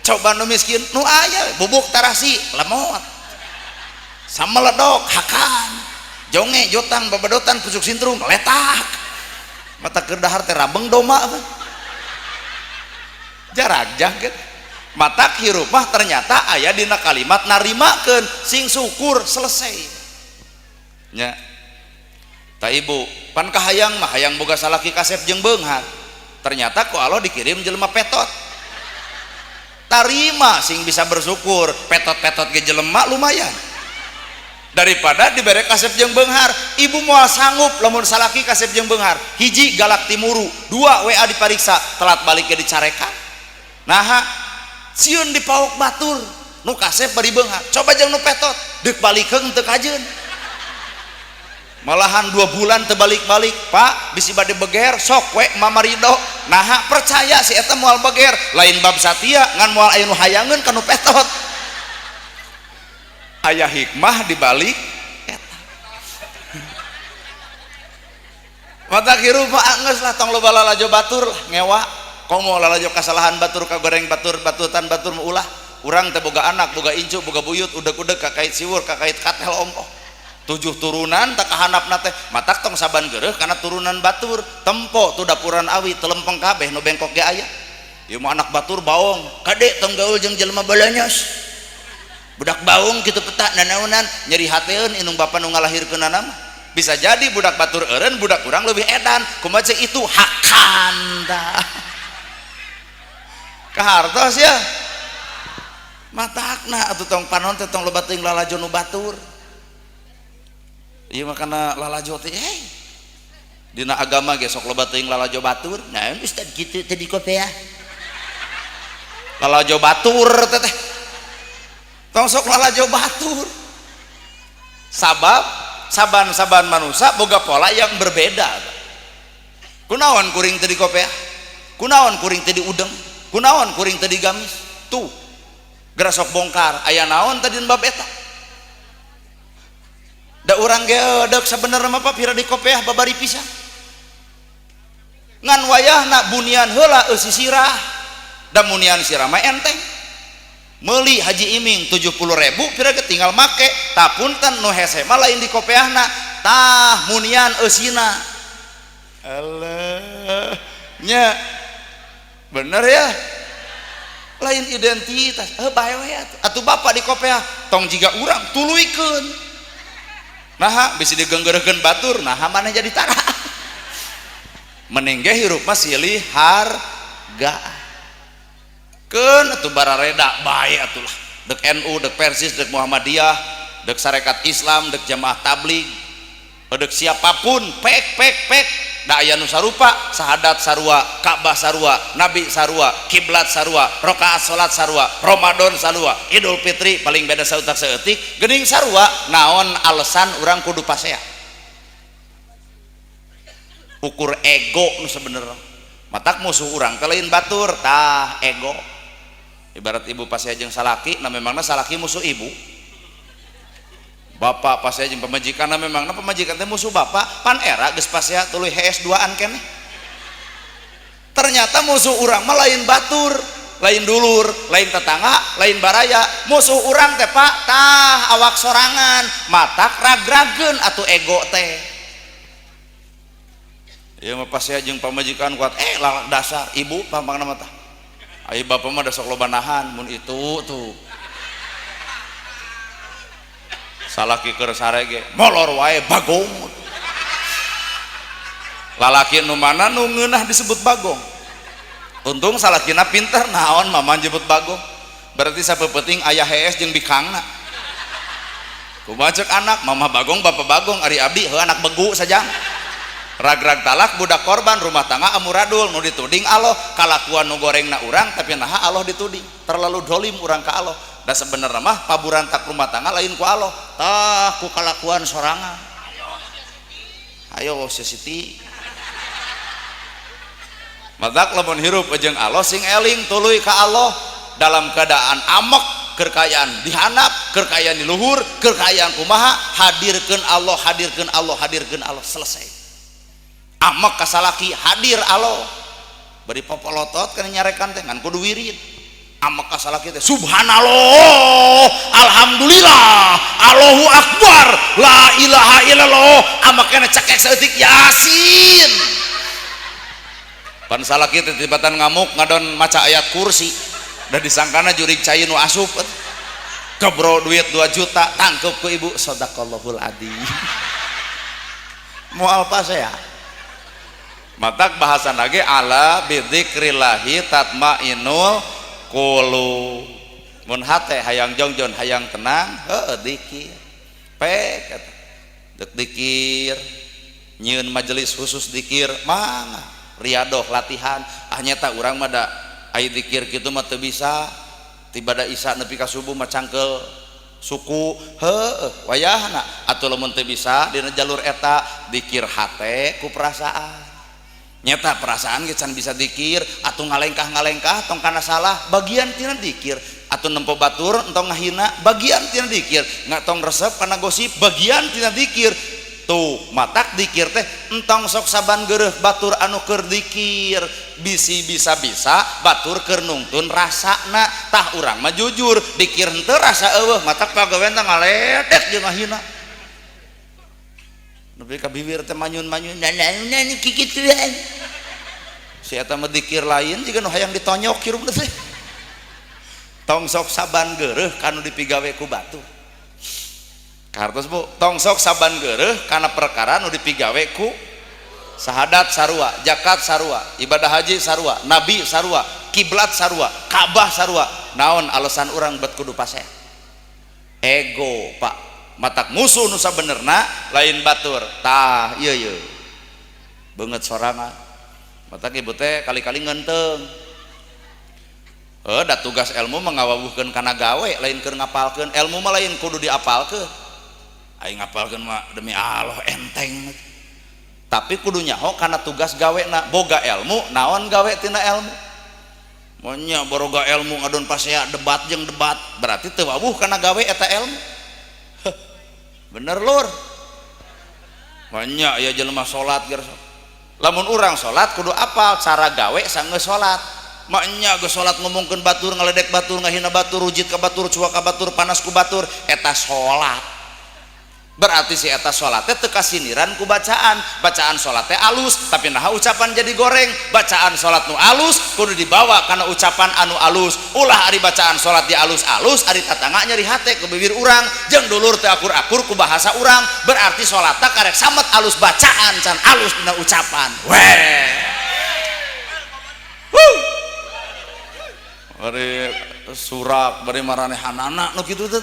Coba nu miskin, nu aya bubuk tarasi lemot. Sameledok hakan. Jonge jotang babadotan pucuk sintrum letak. Mata keur dahar teh rabeng doma. Jarak jangkeut matak hirup mah ternyata aya dina kalimat narimakeun sing syukur selesai nya. Ta ibu pan kahayang mah hayang boga salaki kasep jeung beunghar, ternyata ku Allah dikirim jelema petot. Tarima sing bisa bersyukur, petot-petot ge jelema lumayan daripada dibere kasep jeung beunghar. Ibu moal sanggup lamun salaki kasep jeung beunghar, hiji galak timuru, 2 WA dipariksa, telat balik ge dicarekan. Nah, sieun dipauk batur nu kasep bari beunghar, coba jeung nu petot deuk balikeun teu kajeun, malahan 2 bulan teu balik-balik. Pak bisi bade beger sok we mama ridho. Nah, percaya si eta moal beger lain bab satia ngan moal aya nu hayangeun ka nu petot. Aya hikmah di balik eta. Mata kiru mah geus lah tong loba lalajo batur lah ngewa. Komo lalajo kasalahan batur kagoreng batur batutan batur ulah. Urang teh boga anak boga incu boga buyut udeg-udeg kakait siwur kakait katel ompoh 7 turunan tak kahanapna teh matak tong saban geureuh kana turunan batur tempo tu dapuran awi telempeng kabeh nu bengkok ge aya. Ieu mah anak batur baong kade tong gaul jeung jelema balanyos budak baung kitu peta nanaonan nyeri hateun inung bapa nu ngalahirkeunana mah. Bisa jadi budak batur eureun budak urang leuwih edan kumaha cek itu hakan tah kahartos ya matakna atuh tong panon teh tong loba teuing lalajo nu batur. Ieu mah kana lalajo teh dina agama ge sok loba teuing lalajo batur. Naon ustad kitu teh di kopiah lalajo batur teh tong sok lalajo batur. Sabab saban-saban manusia boga pola yang berbeda. Kunaon kuring teh di kopiah, kunaon kuring teh di udeng, kunaon kuring tadi gamis tuh geura sok bongkar aya naon tadi bab eta. Da urang ge deuk sabenerna mah pira di kopiah babari pisan ngan wayahna bunian heula eusi sirah da munian sirah mah enteng meuli haji iming 70.000 pira ge tinggal make tapunten nu hese mah lain di kopiahna tah munian eusina. Allah nya bener ya lain identitas bae we atuh bapak di kopiah tong jiga urang tuluikeun. Nah bisa digenggeureukeun batur nah mana jadi tara mending ge hirup mah silih harga keun atuh barareda bae atuh lah dek NU dek Persis dek Muhammadiyah dek Sarekat Islam dek Jamaah Tabligh dek siapapun pek da aya nu sarupa sahadat sarua Ka'bah sarua Nabi sarua kiblat sarua rakaat salat sarua Ramadan sarua Idul Fitri paling beda sautak saeutik geuning sarua naon alasan urang kudu pasea ukur ego nu sabenerna matak musuh urang teh lain batur tah ego. Ibarat ibu pasea jeung salaki na memangna salaki musuh ibu, bapak pasea jeung pamajikan na memangna pamajikan teh musuh bapak. Pan era geus pasea tuluy HS2an keneh. Ternyata musuh urang mah lain batur, lain dulur, lain tetangga, lain baraya. Musuh urang teh Pak tah awak sorangan, matak ragrageun atuh ego teh. Ieu mah pasea jeung pamajikan kuat lalak dasar ibu pampangna mah tah. Ai bapak mah da sok loba nahan mun itu tuh. Salaki keur sarege molor wae bagong. Lalaki nu mana nu ngeunah disebut bagong. Untung salakina pinter naon mama nyebut bagong. Berarti sapeupeting aya HS jeung bikangna. Kumaha ceuk anak mama bagong bapak bagong ari abdi heuh anak begu saja. Ragrag talak budak korban rumah tangga amuradul nu dituding Allah kalakuan nu gorengna urang tapi naha Allah dituding terlalu dolim urang ka Allah da sebenarnya mah paburantak rumah tangga lain ku Allah tah ku kalakuan sorangan ayo si Siti madak lamun hirup jeung Allah sing eling tuluy ka Allah dalam keadaan amek kekayaan dihanap kekayaan di luhur kekayaan kumaha hadirkeun Allah hadirkeun Allah hadirkeun Allah selesai amek kasalaki hadir Allah bari popolotot kana nyarekan teh ngan kudu wirid amek kasalaki teh subhanallah alhamdulillah Allahu akbar la ilaha illallah amek kana cekek saeutik yasin pan salaki teh tibatan ngamuk ngadon maca ayat kursi da disangkana jurig cai nu asup kebro duit 2 juta tangkep ku ibu sadaqallahul adzim moal pas ya matak bahasan lagi ala bidzikrillahi tatmainnul qulub mun hate hayang jongjon hayang tenang heuh dikir pek dek dikir nyieun majelis khusus dikir mangga riadoh latihan nyata urang mah da aya dikir kitu mah teu bisa tibada isya nepi ka subuh mah cangkel suku heueuh wayahna atuh lamun teu bisa dina jalur eta dikir hate ku perasaan nyata perasaan ge can bisa dikir atuh ngalengkah tong kana salah bagian tina dikir atuh nempo batur entong ngahina bagian tina dikir ngatong resep kana gosip bagian tina dikir tuh matak dikir teh entong sok saban geureuh batur anu keur dikir bisi bisa batur keur nungtun rasana tah urang mah jujur dikir henteu rasa eueuh matak pagawean teh ngaledek jeung ngahina nepi ka bibir teh manyun-manyun nanya kikituan si eta mah dikir lain jiga nu hayang ditonyok hirupna teh tong sok saban geureuh kanu dipigawe ku batur kartos bu tong sok saban geureuh kana perkara nu dipigawe ku sahadat sarua zakat sarua ibadah haji sarua nabi sarua kiblat sarua Ka'bah sarua naon alasan urang bet kudu pasea ego pak matak musuh nu sabenerna lain batur tah ieu beungeut sorangan matak ibu teh kali-kali ngenteng da tugas ilmu mengawawuhkeun kana gawe lain keur ngapalkeun ilmu mah lain kudu diapalkeun aing ngapalkeun mah demi Allah enteng tapi kudu nyaho kana tugas gawena boga ilmu naon gawe tina ilmu monya boga ilmu ngadon pasea debat jeung debat berarti teu wawuh kana gawe eta ilmu bener lur monya aya jelema salat geus lamun urang salat kudu apal cara gawe sanggeus salat maknya geus salat ngomongkeun batur ngaledek batur ngahina batur rujit ka batur cuak ka batur panas ku batur eta salat berarti si eta sholat teh teu kasiniran ku bacaan sholat teh alus tapi nah ucapan jadi goreng bacaan sholat nu alus kudu dibawa karena ucapan anu alus ulah ari bacaan sholat di alus-alus ari tatangga nyeri hate ke bibir urang jeung dulur teh akur-akur ku bahasa urang berarti sholat teh karek samet alus bacaan can alus dina ucapan bari surak bari maranehanana nu kitu teh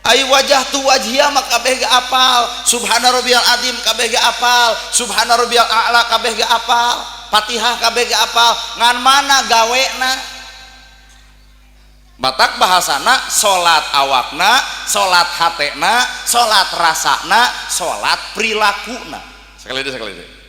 ai wajah tu wajhiya mah kabeh ge apal subhana rabbiyal azim kabeh ge apal subhana rabbiyal a'la kabeh ge apal Fatihah kabeh ge apal ngan mana gawena batak bahasana salat awakna salat hatena salat rasana salat prilakuna sekali deui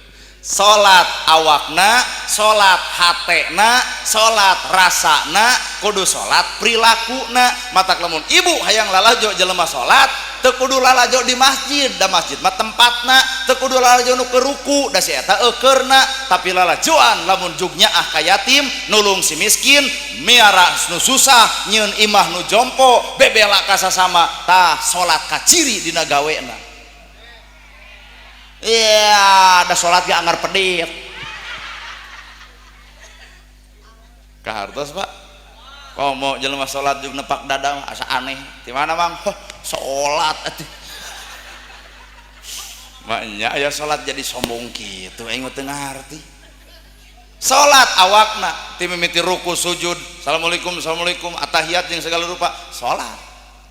salat awakna salat hatena salat rasana kudu salat prilakuna matak lamun ibu hayang lalajo jelema salat teu kudu lalajo di masjid da masjid mah tempatna teu kudu lalajo nu keur ruku da si eta eukeurna tapi lalajoan lamun jug nyaah ka yatim nulung si miskin miara nu susah nyieun imah nu jompo bebela ka sasama tah salat ka ciri dina gawena iya ada sholat gak anggar pedit kahartos pak komo jelema sholat juga nepak dadang asa aneh dimana bang sholat maknya aya sholat jadi sombong gitu aing teu ngarti sholat awakna ti mimiti ruku sujud assalamualaikum atahiyat jeung segala rupa sholat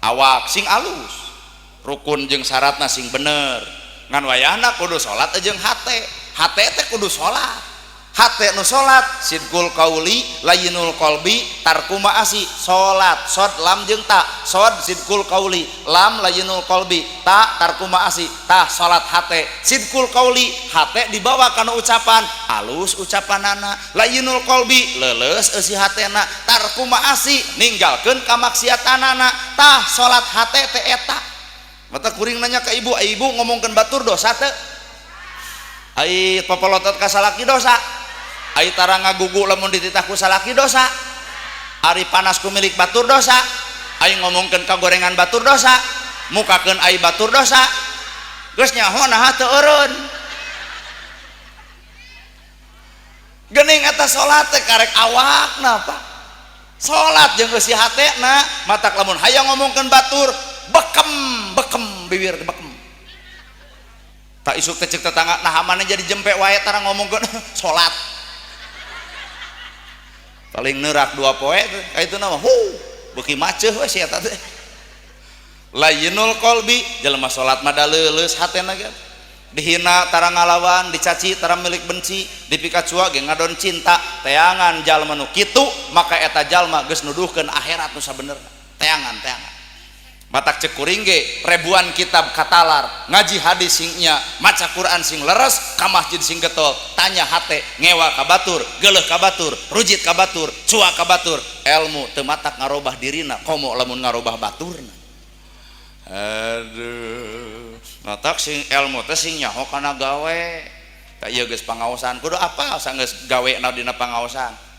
awak sing alus rukun jeung syaratna sing bener ngan wayahna kudu sholat jeung hate teh kudu sholat hate nu salat sidqul qauli layyinul qalbi tarku ma'asi salat sod lam jeung ta sod sidqul qauli lam layyinul qalbi ta tarku ma'asi tah salat hate sidqul qauli hate dibawa kana ucapan alus ucapanana layyinul qalbi leuleus eusi hatena tarku ma'asi ninggalkeun kamaksiatanana tah salat hate teh eta mata kuring nanya ka ibu ibu ngomongkeun batur dosa teu ai papalotot ka salaki dosa ai tara ngagugu lamun dititah ku salaki dosa ari panas ku milik batur dosa ai ngomongkeun kagorengan batur dosa mukakeun ai batur dosa geus nyaho naha teu eureun geuning eta salat teh karek awakna Pak salat jeung eusi hatena matak lamun hayang ngomongkeun batur bekem bibir bekem tak isuk teh ceuk tetangga nah mana jadi jempe wae tara ngomongkeun salat paling neurak dua poe itu nama beuki maceuh we sia eta teh layyinul qalbi jelema salat mah da leuleus hatena ge dihina tara ngalawan dicaci tara milik benci dipikacua ge ngadon cinta teangan jalma nu kitu maka eta jalma geus nuduhkeun akhirat nu sabenerna teangan matak cek kuring ge ribuan kitab katalar ngaji hadis sing nya maca Quran sing leres ka masjid sing getol tanya hate ngewa ka batur geuleuh ka batur rujit ka batur cua ka batur ilmu teu matak ngarobah dirina komo lamun ngarobah baturna aduh matak sing ilmu teh sing nyaho kana gawe ta ieu geus pangaosan kudu apal sanggeus gawena dina pangaosan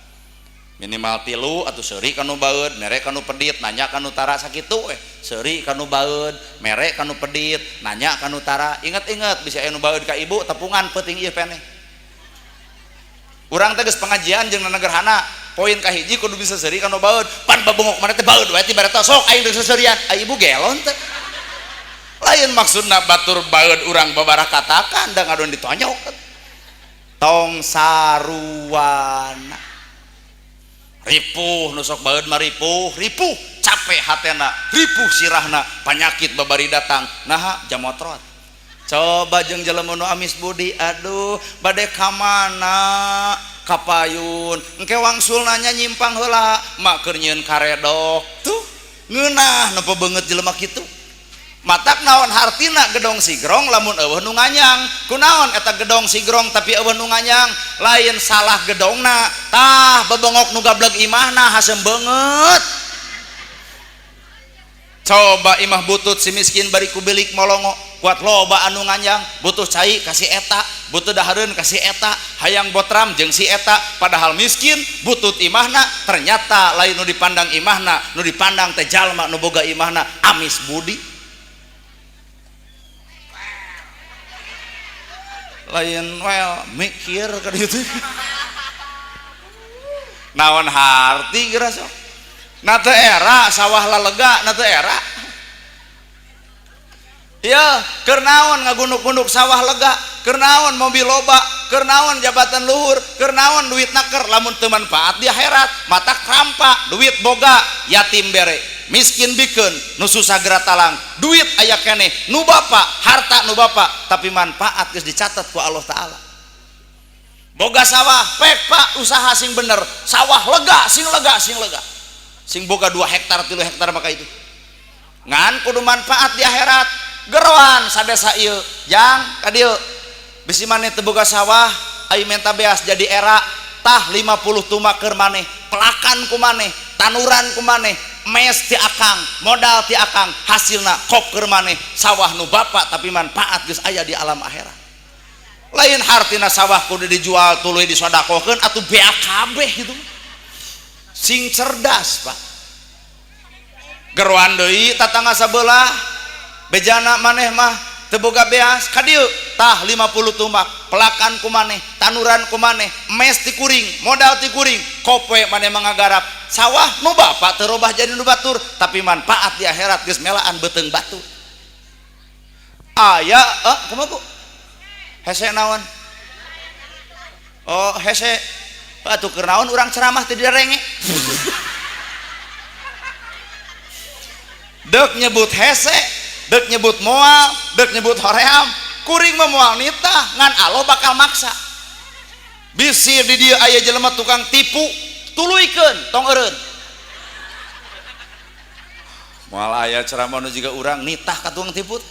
minimal 3 atau seuri kanu baeud mere kanu pedit nanya kanu tara sakitu seuri kanu baeud mere kanu pedit nanya kanu tara inget-inget bisa anu baeud ka ibu tepungan peuting ieu peneh urang teh geus pengajian jeung nanagerhana poin kahiji kudu bisa seuri kanu baeud pan babungok mana teh baeud wae ti bareta sok aing geus seurian ai ibu gelon teh lain maksudna batur baeud urang babaraha katakan da ngadon ditonyok tong saruana ripuh nusok baeud mah ripuh capek hatena ripuh sirahna panyakit babari datang naha jamotrot coba jeung jelema nu amis budi aduh bade ka mana kapayun engke wangsulna nyimpang heula mak keur nyieun karedok tuh ngeunah nepo beungeut jelema kitu matak naon hartina gedong sigrong lamun eueuh nu nganyang kunaon eta gedong sigrong tapi eueuh nu nganyang lain salah gedongna tah babongok nu gableg imahna hasem beungeut coba imah butut si miskin bari ku bilik molongo kuat loba anu nganyang butuh cai kasih eta butuh dahareun kasih eta hayang botram jeung si eta padahal miskin butut imahna ternyata lain nu dipandang imahna nu dipandang teh jalma nu boga imahna amis budi lain well mikir ka ditu naon harti geura sok na teu era sawah lalega na teu era ya keur naon ngagunuk-gunuk sawah lega keur naon mobil loba keur naon jabatan luhur keur naon duit naker lamun teu manfaat di akhirat matak krampa duit boga yatim bere miskin bikeun nu susah geratalang duit aya keneh nu bapa harta nu bapa tapi manfaat geus dicatat ku Allah taala boga sawah pek Pak usaha sing bener sawah lega sing boga 2 hektar 3 hektar maka itu ngan kudu manfaat di akhirat geroan sadesa ieu jang ka dieu bisi maneh teu boga sawah ai menta beas jadi era tah 50 tumak keur maneh pelakan ku maneh tanuran ku maneh mes ti akang modal ti akang hasilna kop keur maneh sawah nu bapa tapi manfaat geus aya di alam akhirat lain hartina sawah kudu dijual tuluy disodakokeun atuh bea kabeh gitu sing cerdas Pak geroan deui tatangga sabelah bejana maneh mah teu boga beas ka dieu tah 50 tumak pelakan ku maneh tanuran ku maneh mes ti kuring modal ti kuring kope maneh mangagarap sawah nu bapa teu robah jadi nu batur tapi manfaat di akhirat geus melaan beuteung batur aya kumaha Bu hese naon oh hese atuh keur naon urang ceramah teu direnge deuk nyebut hese deuk nyebut moal deuk nyebut hoream kuring mah moal nitah ngan Allah bakal maksa bisi di dia aya jelema tukang tipu tuluikeun tong eureun moal aya ceramah nu jiga urang nitah ka tukang tipu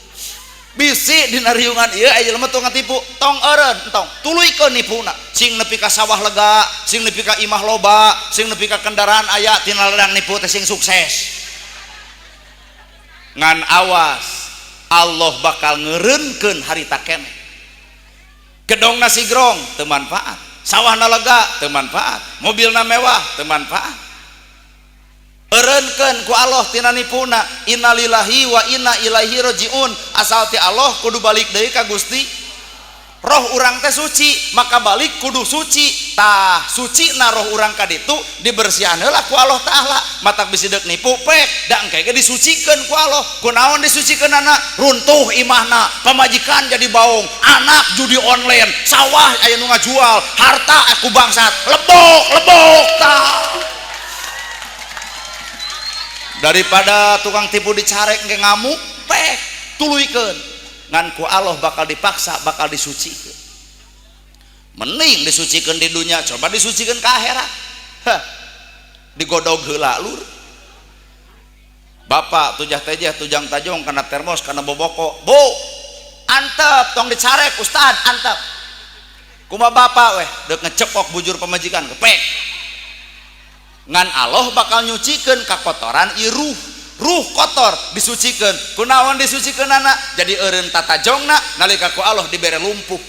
bisi dina riungan ieu aya jelema tukang tipu tong eureun entong tuluikeun nipuna sing nepi ka sawah lega sing nepi ka imah loba sing nepi ka kendaraan aya tina ledang nipu teh sing sukses ngan awas Allah bakal ngeureunkeun harita keneh gedongna sigrong teu manfaat sawahna lega teu manfaat mobilna mewah teu manfaat eureunkeun ku Allah tina nipuna innalillahi wa inna ilaihi rajiun asal ti Allah kudu balik deui ka Gusti roh urang teh suci maka balik kudu suci tah suci na roh urang ka ditu dibersihan heula ku Allah taala matak bisi deuk nipu pek da engke ge disucikeun ku Allah kunaon disucikeunana runtuh imahna pamajikan jadi baung anak judi online sawah aya nu ngajual harta aku bangsat lebok tah daripada tukang tipu dicarek engke ngamuk pek tuluikeun ngan ku Allah bakal dipaksa bakal disucikeun mending disucikeun di dunia coba disucikeun ke akhirat digodog heula lur bapak tujah-tejeh tujang tajong kana termos kana boboko bu antep tong dicarek ustad antep kumaha bapak weh deuk ngecepok bujur pamajikan kepek ngan Allah bakal nyucikeun kakotoran ieu ruh kotor disucikeun kunaon disucikeunana jadi eureun tatajongna nalika ku Allah dibere lumpuh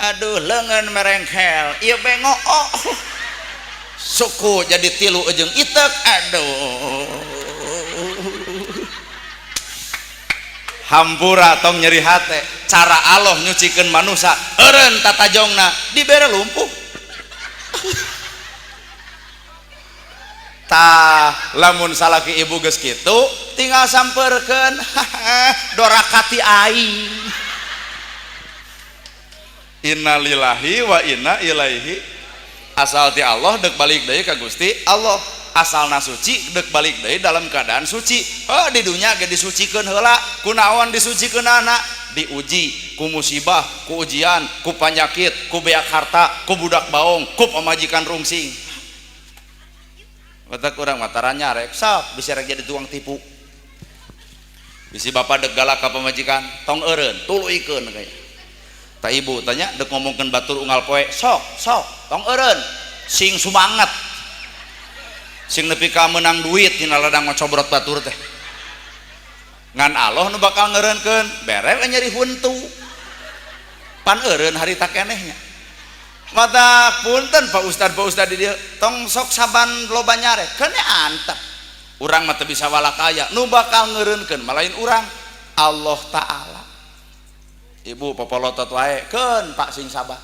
aduh leungeun merengkel ieu bengok suku jadi tilu ujung itek aduh hampura tong nyeri hate cara Allah nyucikeun manusia eureun tatajongna dibere lumpuh tah lamun salaki ibu geus kitu tinggal sampeurkeun dorakati aing innalillahi wa inna ilaihi asal ti Allah deuk balik deui ka Gusti Allah asalna suci deuk balik deui dalam keadaan suci di dunya ge disucikeun heula kunaon disucikeunana diuji ku musibah ku ujian ku panyakit ku beak harta ku budak baong ku pamajikan rungsing matak urang matarannya rek sok bisa rek jadi tukang tipu bisi bapak dek galak ka pamajikan tong eureun tuluikeun kaya ta ibu tanya dek ngomongkeun batur unggal poe sok tong eureun sing sumanget sing nepi ka meunang duit tina ladang ngocobrot batur teh ngan Allah nu bakal ngeureunkeun bere we nyeri huntu pan eureun harita kenehnya mata punten Pak Ustad di dia tong sok saban loba nyarek kene antep urang mah teu bisa walakaya nu bakal ngeureunkeun malain urang Allah taala ibu popolotot wae keun Pak sing sabar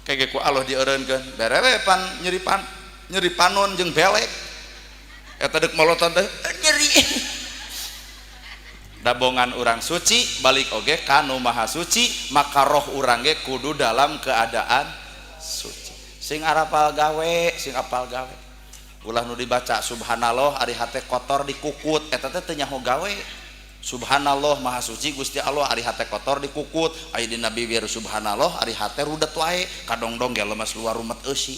kege ku Allah dieureunkeun bere we pan nyeri panon jeung belek eta deuk molotot teh nyeri dabongan urang suci balik oge ka nu maha suci maka roh urang ge kudu dalam keadaan suci sing arapal gawe sing apal gawe ulah nu dibaca subhanallah ari hate kotor dikukut eta teh teu nyaho gawe subhanallah maha suci Gusti Allah ari hate kotor dikukut aya dina bibir subhanallah ari hate rudet wae kadongdong ge lemas luar rumet eusi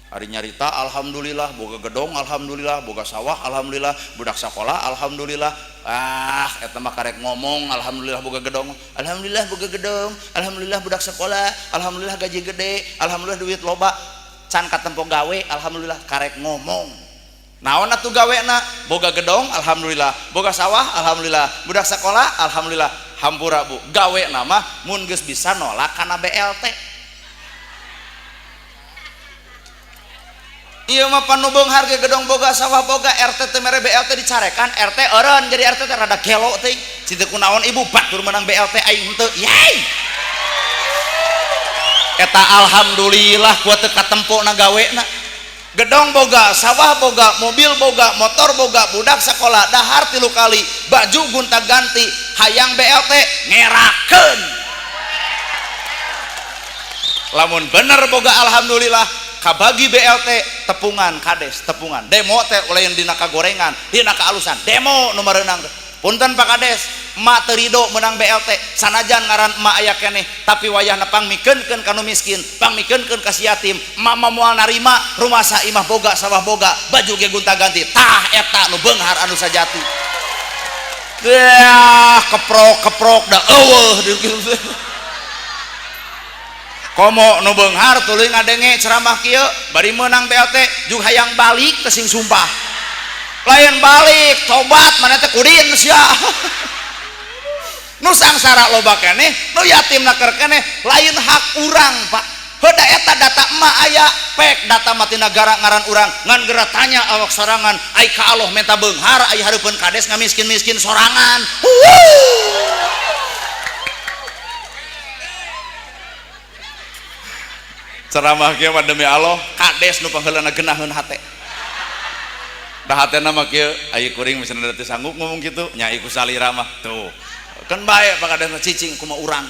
ari nyarita alhamdulillah boga gedong alhamdulillah boga sawah alhamdulillah budak sakola alhamdulillah eta mah karek ngomong alhamdulillah boga gedong alhamdulillah boga gedong alhamdulillah budak sekolah alhamdulillah gaji gede alhamdulillah duit loba can katempo gawe alhamdulillah karek ngomong naon atuh gawena boga gedong alhamdulillah boga sawah alhamdulillah budak sekolah alhamdulillah hampura bu gawe nama mun geus bisa nolak kana BLT iya mah panubung harga gedong boga sawah boga RT teh mere BLT dicarekan RT eureun jadi RT teh rada gelo teh citu kunaon ibu batur menang BLT aing henteu yai eta alhamdulillah ku teu katempona gawena gedong boga sawah boga mobil boga motor boga budak sekolah dahar 3 kali baju gonta ganti hayang BLT ngerakeun lamun bener boga alhamdulillah kabagi BLT tepungan kades tepungan demo teh lain dina kagorengan dina kaalusan demo nu meureunang punten Pak Kades emak terido menang BLT sanajan ngaran emak aya keneh tapi wayahna pangmikeunkeun kanu miskin pangmikeunkeun ka si yatim emak moal narima rumah sa imah boga sawah boga baju ge gonta-ganti tah eta nu beunghar anu sajati ya keprok da eueuh komo nu beunghar tuluy ngadenge ceramah kieu bari meunang BLT jeung hayang balik teh sing sumpah lain balik tobat mana teh kudin sia nu sangsara loba keneh nu yatim naker keneh lain hak urang Pak heuda eta data emak aya pek data mati negara ngaran urang ngan geura tanya awak sorangan ai ka Allah minta beunghar ai hareupeun kades ngamiskin-miskin sorangan ceramah kieu mah demi Allah kades nu pangheulana geunaheun hate dah hatena mah kieu aya kuring misalna teu sanggup ngomong kitu nya iku salira mah tuh kan bae pakadana cicing kumaha urang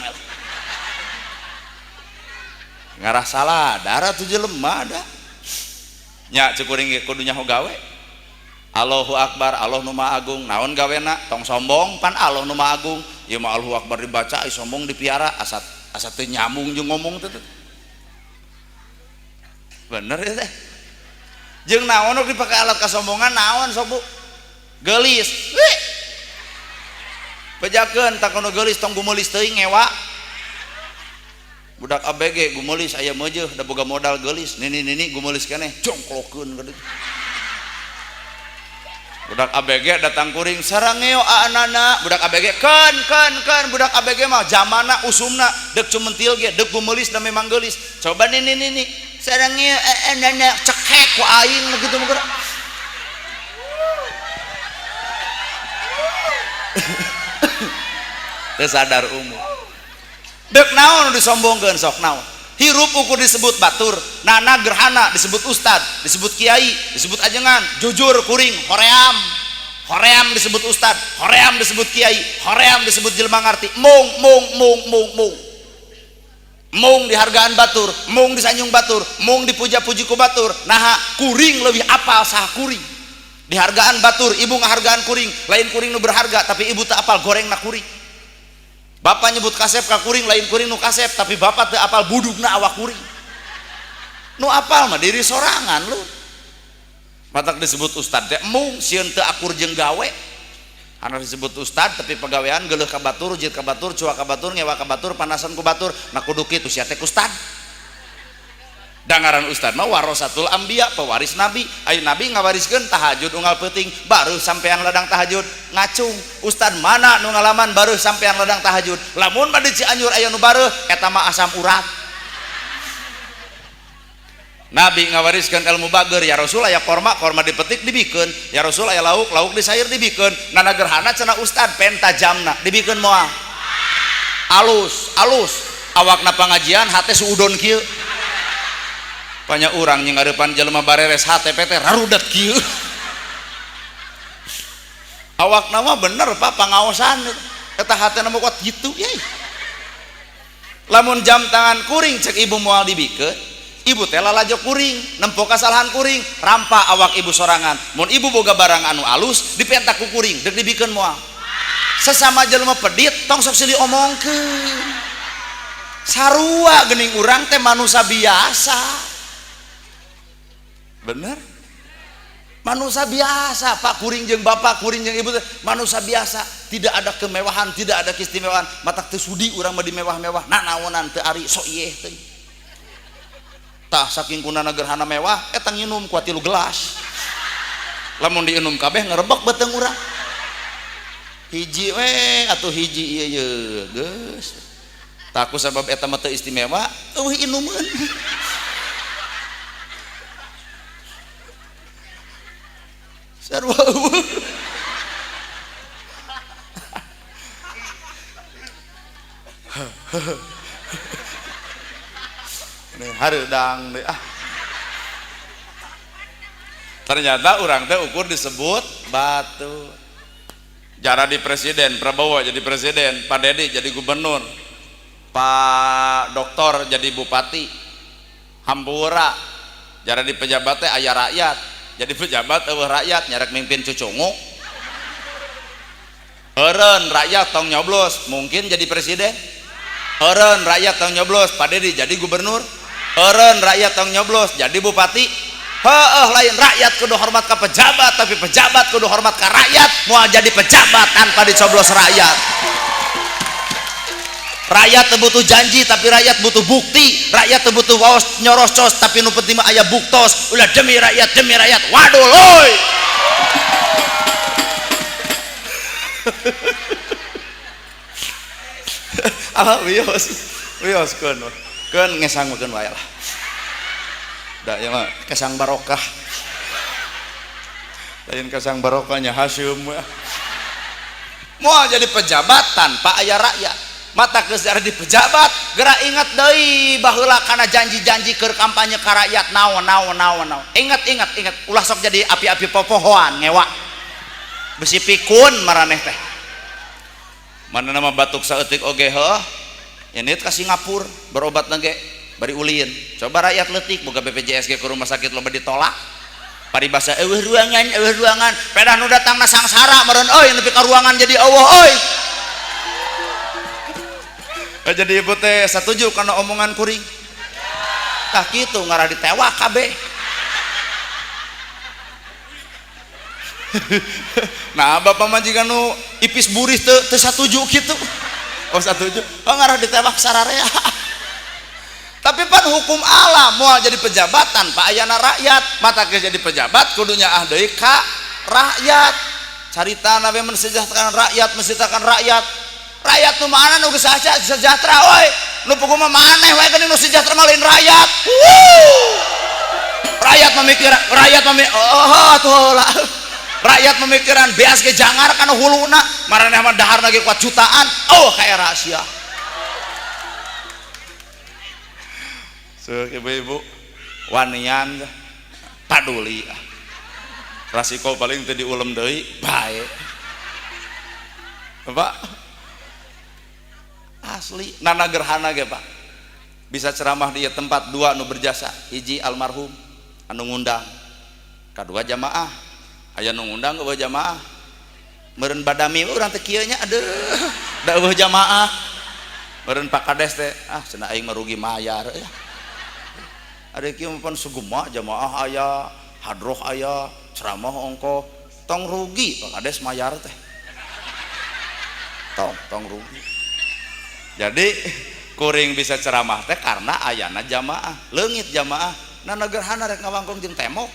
ngarah salah darah tu jelema da nya cek kuring ge kudu nyaho gawe Allahu Akbar Allah nu Maha Agung naon gawena tong sombong pan Allah nu Maha Agung ieu mah Allahu Akbar dibaca ai sombong dipiara asa teu nyambung jeung ngomong teh bener ya teh jeung naon nu dipake alat kasombongan naon sobu geulis pejakeun tak nu geulis tong gumulis teuing ngewa budak ABG gumulis aya meujeuh da boga modal geulis nini gumulis keneh jongklokeun ka ditu budak ABG datang kuring sareng ngeo anana budak ABG kan budak ABG mah zamanna usumna deuk cumentil ge deuk gumulis da memang geulis coba nini sareng ngeo anana cekek ku aing gitu mah teu sadar umur deuk naon disombongkeun sok naon hirup ukur disebut batur nana gerhana disebut ustad disebut kiai disebut ajengan jujur kuring hoream disebut ustad hoream disebut kiai hoream disebut jelema ngarti mung dihargaan batur mung disanjung batur mung dipuja-puji ku batur nah kuring lebih apal saha kuring dihargaan batur ibu ngahargaan kuring lain kuring nu berharga tapi ibu teu apal gorengna kuring bapak nyebut kasep ka kuring lain kuring nu kasep tapi bapak teu apal budugna awak kuring nu apal mah diri sorangan lu matak disebut ustad teh mung sieun teu akur jeung gawe anu disebut ustad tapi pagawean geuleuh ka batur jeut ka batur cuak ka batur ngewa ka batur panasan ku batur na kudu kitu sia teh ustad dangaran ustad mah warasatul anbiya pewaris nabi ayeuna nabi ngawariskeun tahajud unggal peuting baru sampean ladang tahajud ngacung ustad mana nu ngalaman baru sampean ladang tahajud lamun bade Cianjur aya nu bareuh eta mah asam urat nabi ngawariskeun ilmu bager ya rasul aya korma dipetik dibikeun ya rasul aya lauk disair dibikeun nana gerhana cenah ustad penta jamna dibikeun moal alus awakna pangajian hate suudon kieu banyak orang yang ngadepan jelema bareres HTP teh rarudat kieu awak nama bener Pak pangaosan eta hatena mah kuat gitu ye lamun jam tangan kuring cek ibu moal dibikeun ibu teh lalajo kuring nempo kasalahan kuring rampa awak ibu sorangan mun ibu boga barang anu alus dipentak ku kuring deuk dibikeun moal sesama jelema pedit tong sok silih omongkeun sarua geuning urang teh manusia biasa bener manusia biasa Pak kuring jeung bapak kuring jeung ibu manusia biasa tidak ada kemewahan tidak ada keistimewaan matak teu sudi urang mah dimewah-mewah nah naonan teu ari sok ieu teh tah saking kunana gerhana mewah eta nginum ku 3 gelas lamun diinum kabeh ngarebek beteng urang hiji we atuh hiji ieu geus taku sabab eta mah teu istimewa eueuh inumeun sarua nih hareudang deh ternyata orang teh ukur disebut batu jara di presiden Prabowo jadi presiden Pak Dedi jadi gubernur Pak Doktor jadi bupati hampura jara di pejabat teh aya rakyat jadi pejabat eueuh rakyat nyarek mimpin cucungu Heureun rakyat tong nyoblos mungkin jadi presiden. Heureun rakyat tong nyoblos Pak Dedi jadi gubernur. Heureun rakyat tong nyoblos jadi bupati. Lain rakyat kudu hormat ke pejabat, tapi pejabat kudu hormat ke rakyat. Mau jadi pejabat tanpa dicoblos rakyat. Rakyat butuh janji tapi rakyat butuh bukti. Rakyat butuh waos nyoros cos tapi nu penting mah aya buktos. Ulah demi rakyat. Waduh loy. Wios keun ngesangkeun wae lah. Da ya mah kesang barokah. Lain kesang barokahnya Hasyim. Moal jadi pejabat tanpa aya rakyat. Mata geus di pejabat, geura ingat deui baheula kana janji-janji keur kampanye ka rakyat naon. Ingat. Ulah sok jadi api-api popohoan ngewa. Besi pikun maraneh teh. Mana nama batuk saeutik oge heuh. Yenit ka Singapura berobat nage bari ulin. Coba rakyat leutik boga BPJS ge ke rumah sakit loba ditolak. Paribasa eueuh ruangan. Pedah nu datangna sangsara meureun euy nepi ka ruangan jadi eueuh euy. Jadi ibu teh satuju karena omongan kuring. Tah kitu ngarah ditewak kabeh. Nah bapak majikan nu ipis buris teu satuju kitu. Oh satuju. Oh ngarah ditewak sararea. Tapi pan hukum alam moal jadi pejabat tanpa ayana rakyat. Mata geus jadi pejabat kudunya deui ka rakyat. Caritana we mensejahterakan rakyat. Rakyat nu mana nu geus sejahtera we. Nu puguh mah maneh we geuning nu sejahtera mah lain rakyat. Rakyat memikiran beas ge jangar kana huluna, maraneh mah daharna ge kuat jutaan. Kayak rahasia. Seuk ibu-ibu wanian paduli. Rasiko paling teu diulem deui bae. Bapak asli nana gerhana ge Pak bisa ceramah di tempat dua nu berjasa, hiji almarhum anu ngundang, kadua jamaah aya nu ngundang eueuh jamaah meureun badami urang teh kieu nya aduh da eueuh jamaah meureun Pak Kades teh cenah aing merugi mayar ya ari kieu pun sugema jamaah aya hadroh aya ceramah ongko tong rugi Pak Kades mayar teh tong rugi. Jadi kuring bisa ceramah teh karena ayana jamaah, leungit jamaah. Nana gerhana rek ngawangkung jeung temok.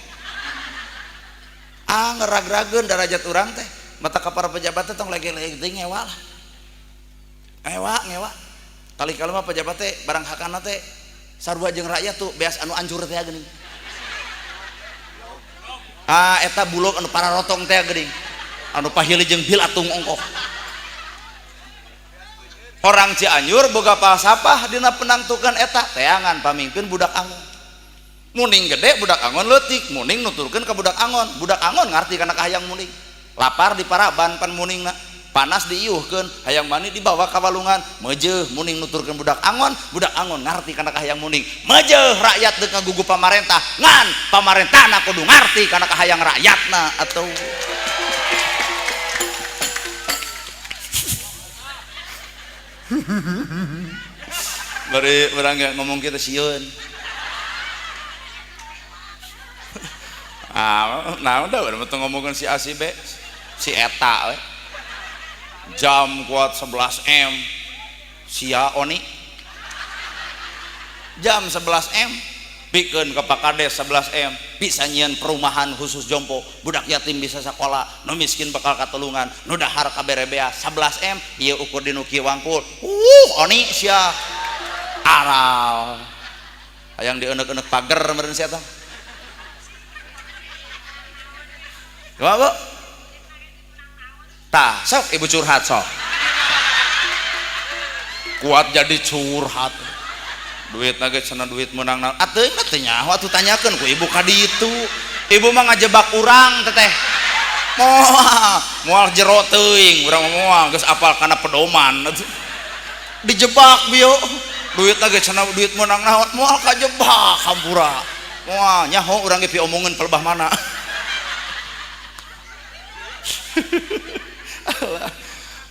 Ngerag-rageun darajat urang teh. Mata ka para pejabat teh tong lagi-lagi ngewa lah. Ngewa. Kali-kali mah pejabat teh barang hakana teh sarua jeung rakyat tuh beas anu anjur teh geuning. Eta bulog anu pararotong teh geuning. Anu pahili jeung bil atung ongkoh. Orang Cianjur boga palsapah dina penangtukan eta teangan pamimpin budak angon. Muning gede budak angon leutik, muning nuturkeun ka budak angon. Budak angon ngarti kana hayang muning. Lapar di paraban pan muningna, panas diiuhkeun, hayang mani dibawa ka walungan, meujeuh muning nuturkeun budak angon ngarti kana hayang muning. Meujeuh rakyat deuk ngagugu pamarentah, ngan pamarentahna kudu ngarti kana hayang rakyatna atuh. Bari urang ngomong kita sieun. Nah udah betul ngomongin si A si B si eta we. Jam kuat 11 M sia Oni jam 11 M pikeun ke Pak Kades 11 M bisa nyieun perumahan khusus jompo budak yatim bisa sekolah nu miskin bakal katulungan nu dahar kaberebea 11 M ieu ukur dinu kieu wangkul Oni sia aral hayang dieuneuk-euneuk pager meureun sia tah kumaha Bu tah sok ibu curhat sok kuat jadi curhat duit lagi cenah duit menang atuh teh nyaho atuh tanyakeun ku ibu ka ditu ibu mah ngajebak urang teteh moal jero teuing urang moal geus apal kana pedoman dijebak bieu duit lagi cenah duit menang naon moal kajebak hampura moal nyaho urang ge piomongeun pelebah mana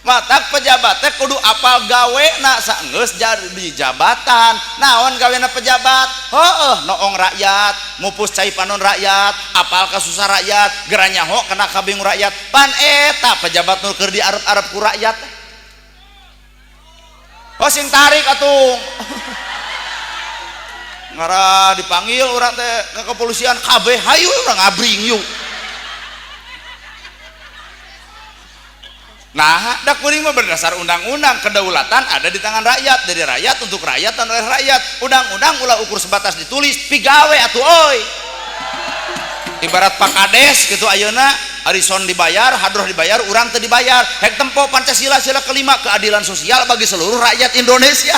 matak pejabat teh kudu apal gawe na saenggeus jadi jabatan. Naon gawena pejabat? Heueuh, noong rakyat, mupus cai panon rakyat, apal ka susah rakyat, geranyaho kena kabingung rakyat. Pan eta pejabat nu keur diarep-arep ku rakyat. Oh sing tarik atuh. Ngara dipanggil urang teh ke kepolisian kabeh hayu urang ngabring yuk. Nah, dak kuring mah berdasar undang-undang, kedaulatan ada di tangan rakyat, dari rakyat untuk rakyat dan oleh rakyat. Undang-undang ulah ukur sebatas ditulis, pigawe atuh euy. Ibarat Pak Kades gitu ayeuna, arison dibayar, hadroh dibayar, urang teu dibayar. Hek tempo Pancasila sila kelima, keadilan sosial bagi seluruh rakyat Indonesia.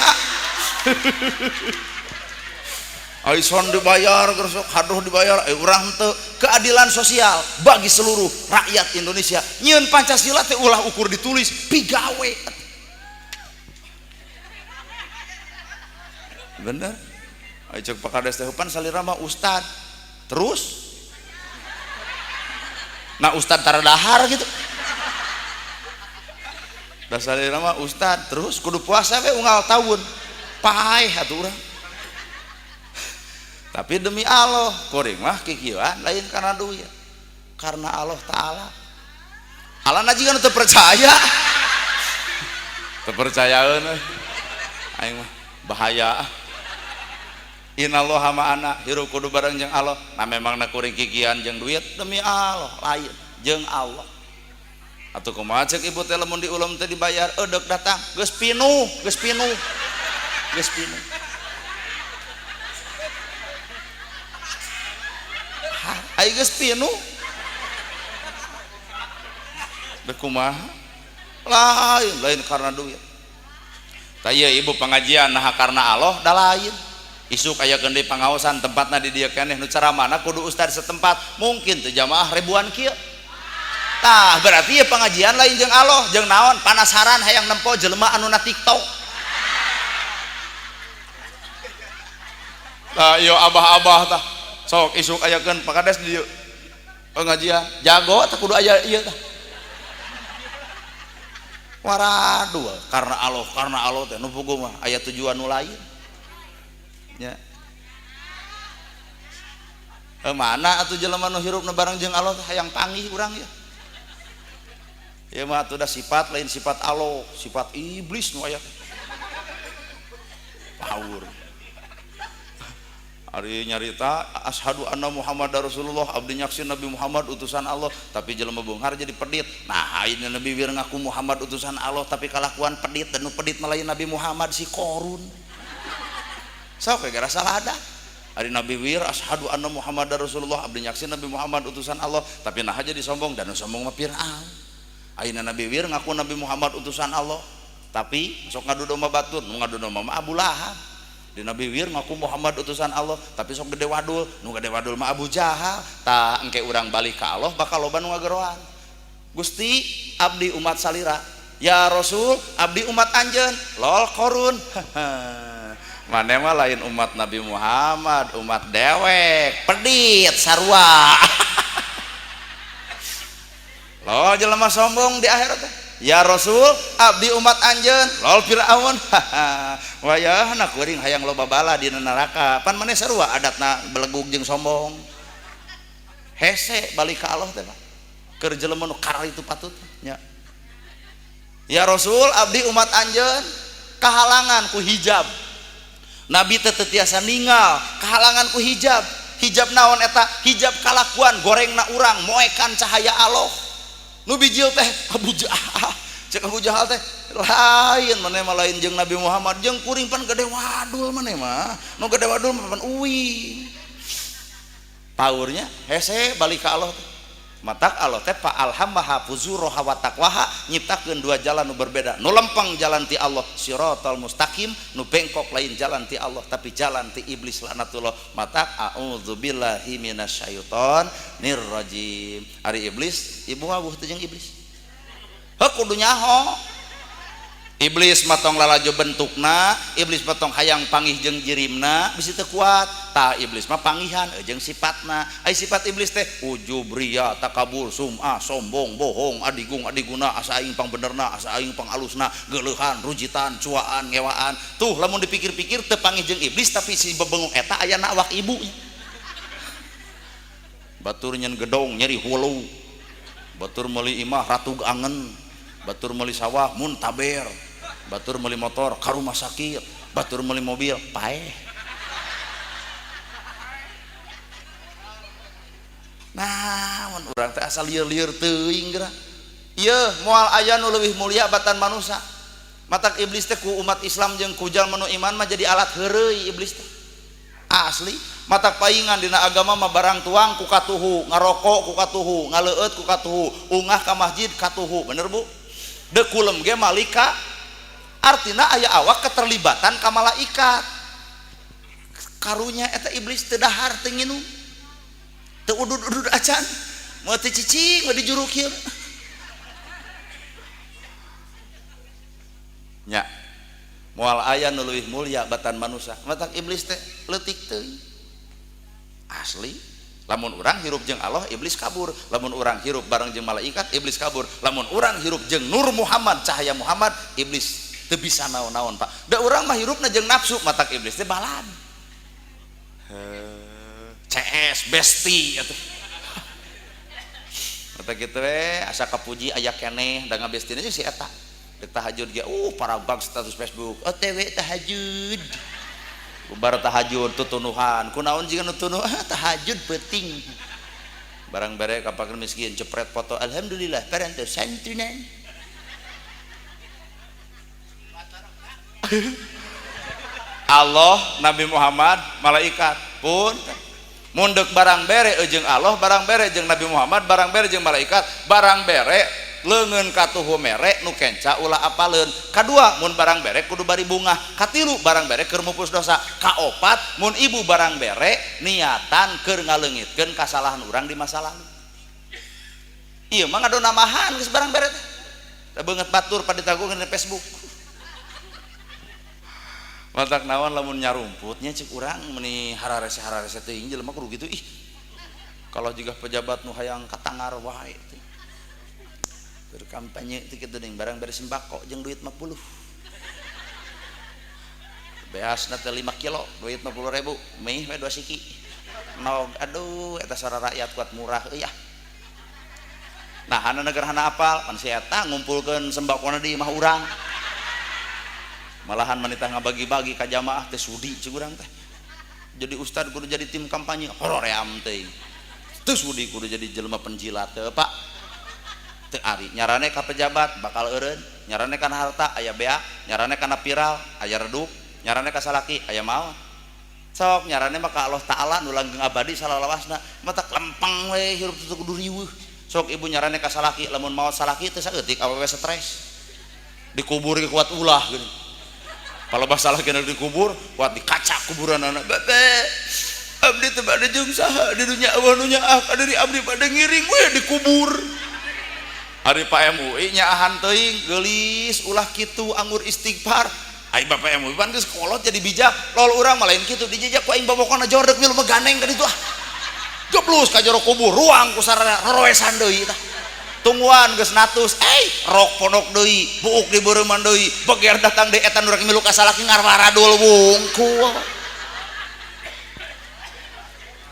Arison dibayar, gersok hadroh dibayar, urang teu, keadilan sosial bagi seluruh rakyat Indonesia. Nyieun Pancasila teh ulah ukur ditulis, pigawe. Bener. Ai cek Pak Kades teh pan salira mah ustad. Terus nah ustad tara dahar gitu. Da salira mah ustad, terus kudu puasa we unggal tahun. Paeh atuh urang. Tapi demi Allah kuring mah kikieuan lain karena duit, karena Allah Ta'ala. Allah najigan teu percaya. Teu percayaeun aing mah bahaya. Innallaha ma'ana, hirup kudu bareng jeung Allah. Nah memangna kuring kikian jeung duit demi Allah lain jeung Allah. Atuh kumaha ceuk ibu teh lamun diulum teh dibayar eudeuh datang geus pinuh, geus pinuh. Geus pinuh. Ai geus pinuh. Da kumaha? Lain karena duit. Tah ieu ibu pengajian nah karena Allah da lain. Isuk aya deui pangaosan tempatna di dieu keneh nu caramana kudu ustad setempat, mungkin teu jamaah ribuan kieu. Tah berarti ieu pengajian lain jeung Allah, jeung naon? Panasaran hayang nempo jelema anu na TikTok. Tah ieu abah-abah tah sok isuk ayakeun Pak Kades di dieu pengajian jago teh kudu aya ieu tah. Waduh, karena Allah teh nu puguh mah aya tujuan nu lain. Ya. Mana atuh jelema nu hirupna bareng jeung Allah hayang panggih urang ya. Ya mah atuh da sifat lain sifat Allah, sifat iblis nu aya. Power. Ari nyarita asyhadu anna Muhammadar Rasulullah, abdi nyaksieun Nabi Muhammad utusan Allah, tapi jelema beunghar jadi pedit. Nah, ayeuna Nabi wir ngaku Muhammad utusan Allah tapi kalakuan pedit, dan nu pedit mah lain Nabi Muhammad si Korun. Sok gara salah ada. Ari Nabi wir asyhadu anna Muhammadar Rasulullah, abdi nyaksieun Nabi Muhammad utusan Allah, tapi nah jadi sombong, dan nu sombong mah Firaun. Ayeuna Nabi wir ngaku Nabi Muhammad utusan Allah, tapi sok ngadu domba batur, nu ngadu domba mah Abu Lahab. Di Nabi wir ngaku Muhammad utusan Allah, tapi sok gede wadul, nu gede wadul mah Abu Jahal. Tah engke urang balik ka Allah bakal loba nu ngageroan. Gusti abdi umat salira, ya Rasul abdi umat anjeun, lol korun. Mane mah lain umat Nabi Muhammad, umat dewek, pedit sarua. Lol jelema sombong di akhirat teh. Ya Rasul abdi umat anjeun, lol Firaun. Wayahna kuring hayang loba bala di neraka. Pan maneh sarua adatna belegug jeung sombong. Hese balik ka Allah teh Pak. Keur jelema nu karal itu patut nya. Ya Rasul abdi umat anjeun, kahalangan ku hijab. Nabi teh teu tiasa ningal, kahalangan ku hijab. Hijab naon eta? Hijab kalakuan gorengna urang moekan cahaya Allah. Nu bijil teh Abu Jahal. Cek Abu Jahal teh lain maneh mah lain jeung Nabi Muhammad, jeung kuring pan gede wadul maneh mah. Nu gede wadul mah pan uwi. Paurnya hese balik ka Allah teh. Matak Allah teh fa alhamaha fujuraha wa taqwaha, nyiptakeun dua jalan nu berbeda. Nu lempeng jalan ti Allah siratal mustaqim, nu bengkok lain jalan ti Allah tapi jalan ti iblis laknatullah. Matak a'udzubillahi minasyaitonir rajim. Ari iblis ibu wawuh teh jeung iblis. Heuh kudu nyaho. Iblis matong lalajo bentukna, iblis matong hayang panggih jeung jirimna, bisi teu kuat. tah iblis mah panggihan jeung sifatna. Ai sifat iblis teh ujub, ria, takabur, sum'ah, sombong, bohong, adiguna, asa aing pang benerna, asa aing pang alusna, geuleuhan, rujitan, cuaan, ngewaan. Tuh lamun dipikir-pikir teu panggih jeung iblis tapi si bebengong eta ayana awak ibunya. Batur nyen gedong nyeri hulu, batur meuli imah ratug angen, batur meuli sawah mun taber, batur meuli motor ka rumah sakit, batur meuli mobil paeh. Nah, mun urang teh asal lieur-lieur teuing geura. Ieu moal aya nu leuwih mulia batan manusia. Matak iblis teh ku umat Islam jeung ku jalma nu iman mah jadi alat heureuy iblis teh. Asli, matak paingan dina agama mah barang tuang ku katuhu, ngarokok ku katuhu, ngaleueut ku katuhu, ungah ka masjid katuhu, bener Bu? Deuk kulem ge malika. Artina aya awak keterlibatan ka malaikat. Karunya eta iblis teu dahar teu nginum. Teu udud-udud acan, mau teu cicing, mau dijuruk kieu. Nya, moal aya nu leuwih mulia batan manusia, matak iblis teh leutik teuing. Asli, lamun urang hirup jeung Allah, iblis kabur. Lamun urang hirup bareng jeung malaikat, iblis kabur. Lamun urang hirup jeung Nur Muhammad, cahaya Muhammad, iblis teu bisa naon-naon, Pak. Da urang mah hirupna jeung nafsu, matak iblis teh balad. CS besti atuh. Eta kitu we asa kapuji aya keneh da ngabestina jeung si eta. Dek tahajud ge para bag status Facebook. OTW tahajud. Bubar tahajud tutunuhan. Kunaon jiga nu tunuh? Tahajud penting. Barang bare kapakeun miskin cepret foto alhamdulillah parantos santunan. Allah, Nabi Muhammad, malaikat pun mundek barang bere jeung Allah, barang bere jeung Nabi Muhammad, barang bere jeung malaikat, barang bere leungeun katuhu mere nu kenca ulah apaleun. Kadua mun barang bere kudu bari bunga. Katilu barang bere keur mupus dosa. Kaopat mun ibu barang bere niatan keur ngaleungitkeun kasalahan urang di masa lalu. Ieu mah ngado namahan geus barang bere teh. Da beungeut batur paditagukeun di Facebook. Matak naon lamun nyarumputnya cek urang meni hararese teuing jelema kudu kitu ih. Kalau juga pejabat nu hayang katangar wae teh. Keur kampanye teh kitu deung barang bere sembako jeung duit 50. Beasna teh 5 kilo, duit 50.000, meh we 2 siki. Nog aduh eta sora rakyat kuat murah euy ah. Nah, hana negarana apal, pan si eta ngumpulkeun sembakona di imah urang. Malahan manitah ngabagi-bagi ka jamaah teh sudi cik urang teh. Jadi ustad kudu jadi tim kampanye horoream teh. Teu sudi kudu jadi jelema penjilat teh Pak. Teu ari nyarane ka pejabat bakal eureun, nyarane kana harta aya bea, nyarane kana viral aya redup, nyarane ka salaki aya maot. Sok nyarane mah ka Allah taala nu langgeng abadi salalawasna, mata lempeng we hirup teu kudu riweuh. Sok ibu nyarane ka salaki lamun maot salaki teh saeutik awewe stres. Dikubur ge kuat ulah geuning. Kalau masalah kena dikubur, kuat dikacak kuburan anak. Bebe, abdi teu bade jeung saha di dunia Allah nu nyaah kadiri abdi bade ngiring we dikubur. Hari Pak MUI nyaahan teuing geulis ulah kitu anggur istighfar. Ai Bapak MUI pan geus kolot jadi bijak. Lol urang mah lain kitu dijejak ku aing babokona jordek milu mah ganeng ka ditu ah. Joblus ka jero kubur ruang ku sarana roesan deui tah. Tungguan geus natus, rok ponok deui, buuk di beureumman deui, beger datang deui eta nu rek milu ka salaki ngarwaradul wungkul.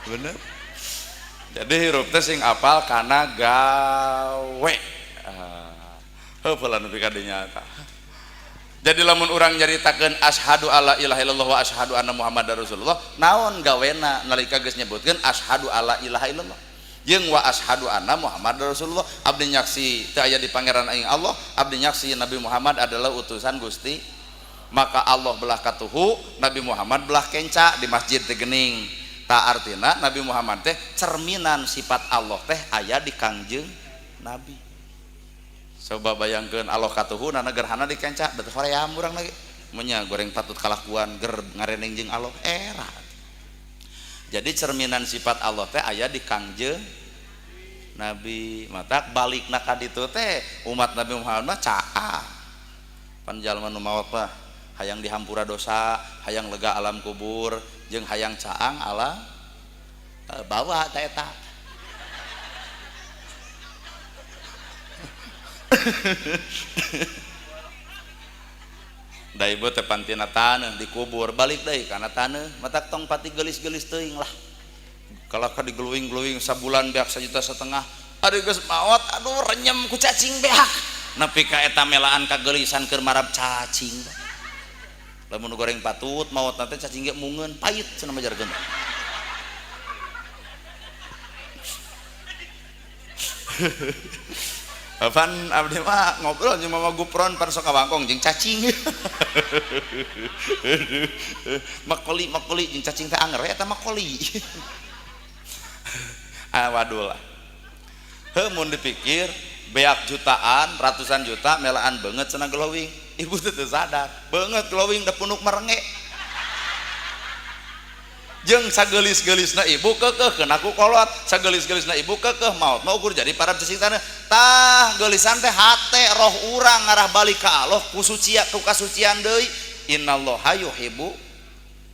Bener. Jadi hirup teh sing apal kana gawe. Heupeulana nepi ka dieu nyata. Jadi lamun urang nyaritakeun asyhadu alla ilaha illallah wa asyhadu anna muhammadar rasulullah, naon gawena nalika geus nyebutkeun asyhadu alla ilaha illallah? Jeung wa asyhadu anna Muhammad Rasulullah, abdi nyaksi teu aya di pangeran aing Allah, abdi nyaksi Nabi Muhammad adalah utusan Gusti. Maka Allah belah katuhu, Nabi Muhammad belah kenca di masjid teh geuning. Ta artina Nabi Muhammad teh cerminan sifat Allah teh aya di Kangjeng Nabi. Coba bayangkeun Allah katuhu na gerhana di kenca, da teh hoream urang lagi. Munya goreng patut kalakuan ger ngareneng jeung Allah era. Jadi cerminan sifat Allah teh aya di Kangjeng Nabi. Mata balikna ka ditu teh umat Nabi Muhammad mah caah. Pan jalma nu maot mah hayang dihampura dosa, hayang lega alam kubur, jeung hayang caang alam bawah ta eta. Da ibu teh pantina taneuh dikubur balik deui kana taneuh matak tong pati gelis-gelis teuing lah. Kalau ka digeluing-geluing sabulan beak 1,5 juta aduh geus maot aduh renyem ku cacing beak nepi ka eta melaan kagelisan keur marab cacing. Lamun goreng patut maot teh cacing ge mungeun pait cenah majarkeun. Pan abdi mah ngobrol jeung mama gupron pan sok kawangkong jeung cacing. Makoli jeung cacing teh anger eta makoli. Waduh lah. Heuh mun dipikir beak jutaan, ratusan juta melaan beungeut cenah glowing. Ibu teh teu sadar, beungeut glowing da punuk merenge. Jeung sagelis-gelisna ibu keukeuh keun aku kolot, sagelis-gelisna ibu keukeuh maot mah ukur jadi para cacing taneuh. Tah geulisan teh hate roh urang ngarah balik ka Allah ku sucia ku kasucian deui. Innallaha yuhibbu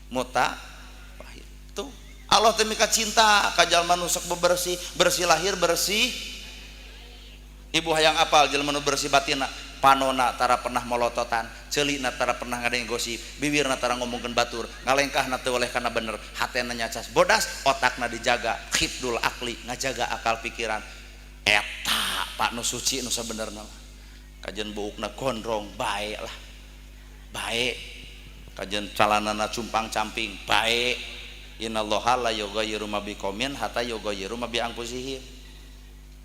mutahhirin. Tuh Allah teh mika cinta ka jalma nu sok bebersih, bersih lahir bersih. Ibu hayang apal jalma nu bersih batinna, panona tara pernah molototan, ceulina tara pernah ngadeng gosip, bibirna tara ngomongkeun batur, ngalengkahna teu oleh kana bener, hatena nyacas bodas, otakna dijaga, khifdul akli, ngajaga akal pikiran. Eta Pak nu suci nu sabenerna. Kajen buukna gondrong bae lah. Bae. Kajen calanana cumpang-camping bae. Innallaha la yughayyiru ma biqaumin hatta yughayyiru ma bi anfusihim.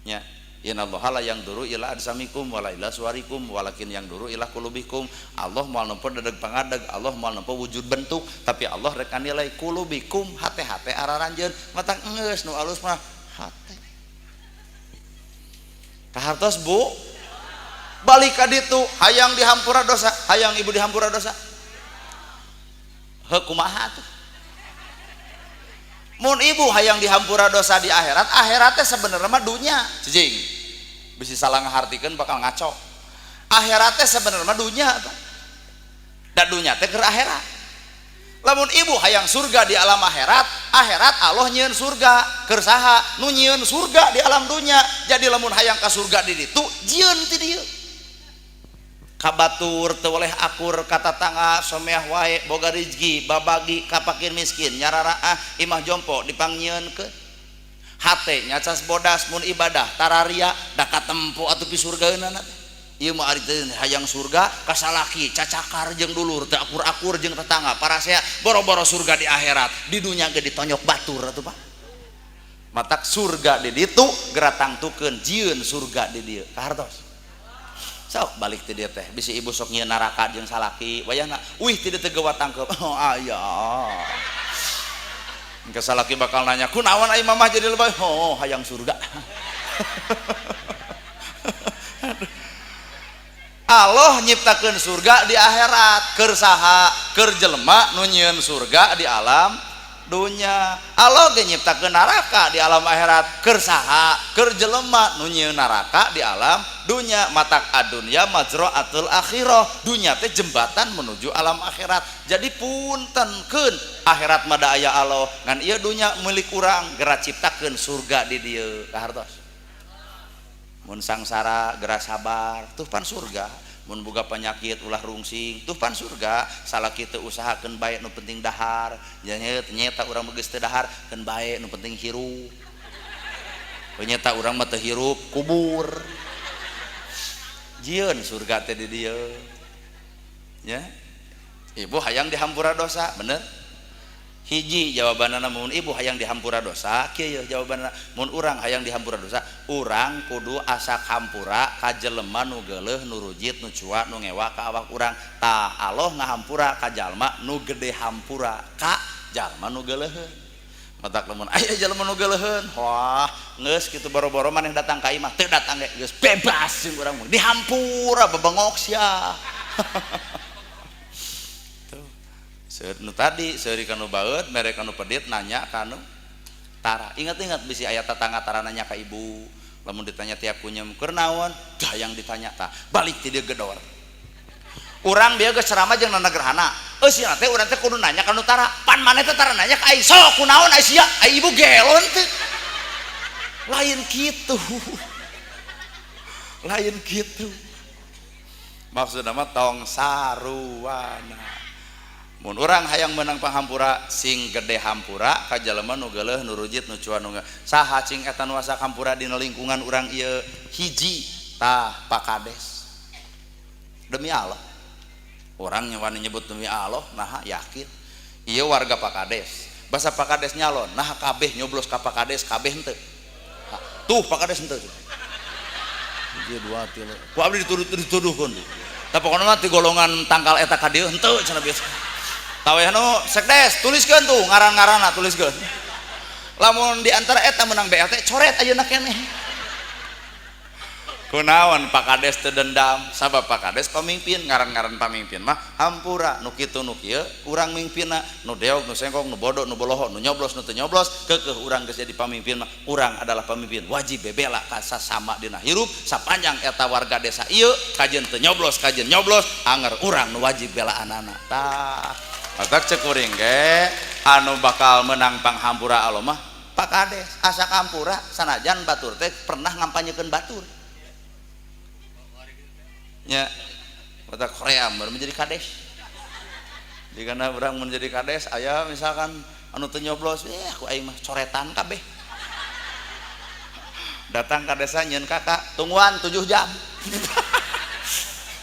Nya. Innallaha la yangduru ila ajsamikum wala ila suwarikum walakin yangduru ila qulubikum. Allah moal nempo dadeg pangadeg, Allah moal nempo wujud bentuk, tapi Allah rek nilai qulubikum hate-hate araranjeun. Matang geus nu alus mah hate. Kahartos Bu, balik ka ditu hayang dihampura dosa, hayang ibu dihampura dosa. Heuh kumaha tuh? Mun ibu hayang dihampura dosa di akhirat, akhiratnya sebenarnya mah dunya, cicing. Bisa salah ngahartikeun bakal ngaco. Akhiratnya sebenarnya mah dunya. Da dunya teh keur akhirat. Lamun ibu hayang surga di alam akhirat, akhirat Allah nyieun surga, keur saha? Nu nyieun surga di alam dunya. Jadi lamun hayang ka surga di ditu, jieun ti dieu. Kabatur teu oleh akur kata tangga someah wae boga rezeki babagi ka fakir miskin nyararaah imah jompo dipangnyieunkeun hate nyacas bodas mun ibadah tararia da katempo atuh pi surgaeunana teh ieu mah ari teh hayang surga kasalaki cacakar jeung dulur teu akur-akur jeung tetangga parasea boro-boro surga di akhirat di dunya ge ditonyok batur atuh Pak matak surga di ditu geratang tukeun jieun surga di dieu kahartos. Sok balik ti dieu teh bisi ibu sok nyieun neraka jeung salaki wayahna wih ti dieu teh gewatangkeup oh aya engke salaki bakal nanya kunaon ai mamah jadi lebay oh hayang surga. Allah nyiptakeun surga di akhirat keur saha keur jelema nu nyieun surga di alam dunya. Allah ge nyiptakeun neraka di alam akhirat keur saha keur jelema nu nyieun neraka di alam dunya. Matak adunya majra'atul akhirah, dunya teh jembatan menuju alam akhirat. Jadi puntenkeun akhirat mah da aya Allah ngan ieu dunya milik urang geura ciptakeun surga di dieu kahartos. Mun sangsara geura sabar tuh pan surga, mun boga penyakit ulah rungsing tuh pan surga. Salaki teu usahakeun bae nu penting dahar, nyata urang geus teu dahar keun bae nu penting hirup. Nyata urang mah teu hirup kubur. Jieun surga teh di dieu. Ya. Ibu hayang dihampura dosa, bener? Hiji jawabanana mun ibu hayang dihampura dosa, kieu jawabanana mun urang hayang dihampura dosa, urang kudu asak hampura ka jelema nu geuleuh, nu rujit, nu cua, nu ngewa ka awak urang. Tah Allah ngahampura ka jalma nu gede hampura ka jalma nu geuleuheun. Matak lamun aya jalma nu geuleuheun, wah geus kitu boro-boro maneh datang ka imah, teu datang ge geus bebas jeung urang mah. Dihampura babengok sia. Nu tadi seuri kanu baeud mere kanu pedit nanya kanu tara. Ingat-ingat bisi aya tatangga tara nanya ka ibu lamun ditanya tiap kunyem keur naon hayang ditanya tah balik ti dieu gedor urang dia geus ceramah jeung nana gerhana sieuna teh urang teh kudu nanya ka Nutara pan maneh teh tara nanya ka ai sok kunaon ai sia ai ibu gelon teh lain kitu lain kitu maksudna mah tong saruana mun urang hayang menang panghampura sing gede hampura ka jalema nu geuleuh nu rujit nu cuan nu saha cing eta nu asa hampura dina lingkungan urang ieu hiji tah Pak Kades demi Allah orang wani nyebut demi Allah nah yakin ieu warga Pak Kades basa Pak Kades nyalon nah kabeh nyoblos ka Pak Kades kabeh henteu tuh Pak Kades henteu ieu dua tilu ku abdi dituduhkeun tapi pokona mah ti golongan tangkal eta ka dieu henteu cenah biasa taweh nu sekdes tuliskeun tuh ngaran-ngaranna tuliskeun lamun di antara eta menang BLT coret ayeuna keneh kunaon Pak Kades teu dendam sabab Pak Kades pamimpin ngaran-ngaran pamimpin mah hampura nu kitu nu kieu urang mimpinna nu deog nu sengkong nu bodoh nu boloho nu nyoblos nu teu nyoblos keukeuh urang geus jadi pamimpin mah urang adalah pamimpin wajib bebela ka sasama dina hirup sapanjang eta warga desa ieu kajeun teu nyoblos kajeun nyoblos anger urang nu wajib belaanana tah matak cek kuring ge anu bakal menang panghampura Allah mah Pak Kades asa kampura sanajan batur teh pernah ngampanyekeun batur nya matak Korea menjadi kades dikana urang menjadi kades aya misalkan anu teu nyoblos aku aing mah coretan kabeh datang ka desa nyeun kakak tungguan 7 jam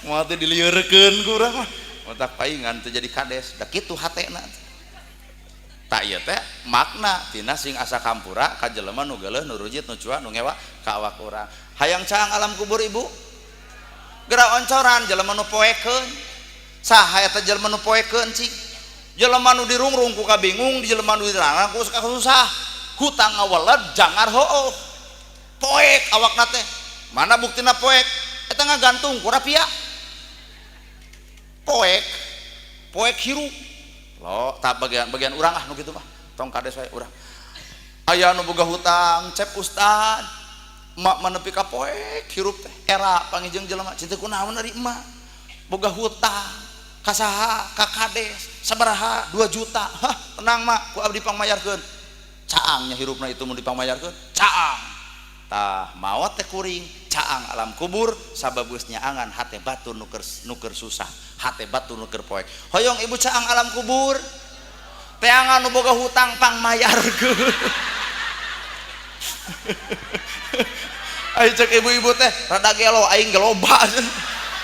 moal teh dilieurekeun ku urang mah matak paingan teu jadi kades da kitu hatena tak ieu teh makna tina sing asa kampura ka jelema nu geuleuh nu rujit nu cuan nu ngewa ka awak urang hayang caang alam kubur ibu geura oncoran jelema nu poekeun saha eta jelema nu poekeun cing jelema nu dirungrung ku kabingung jelema nu dirarang ku susah hutang ngaweled jangar hooh poek awakna teh mana buktina poek eta ngagantung ku rapia poek hirup lo tak bagian urang ah nu kitu mah tong kades wae urang aya nu boga hutang cep ustad mak menepi ka poek hirup teh era pangijeng jelema cinta kunaon ari emak boga hutang ka saha ka kades sabaraha 2 juta hah tenang mak ku abdi pangmayarkeun caangnya hirupna itu mun dipangmayarkeun caang tah maot teh kuring caang alam kubur sabab geus nyaangan hate batu nuker susah hate batu nuker poek hoyong ibu caang alam kubur teangan nu boga hutang pangmayarkeun ayo cek ibu-ibu teh rada gelo aing geloba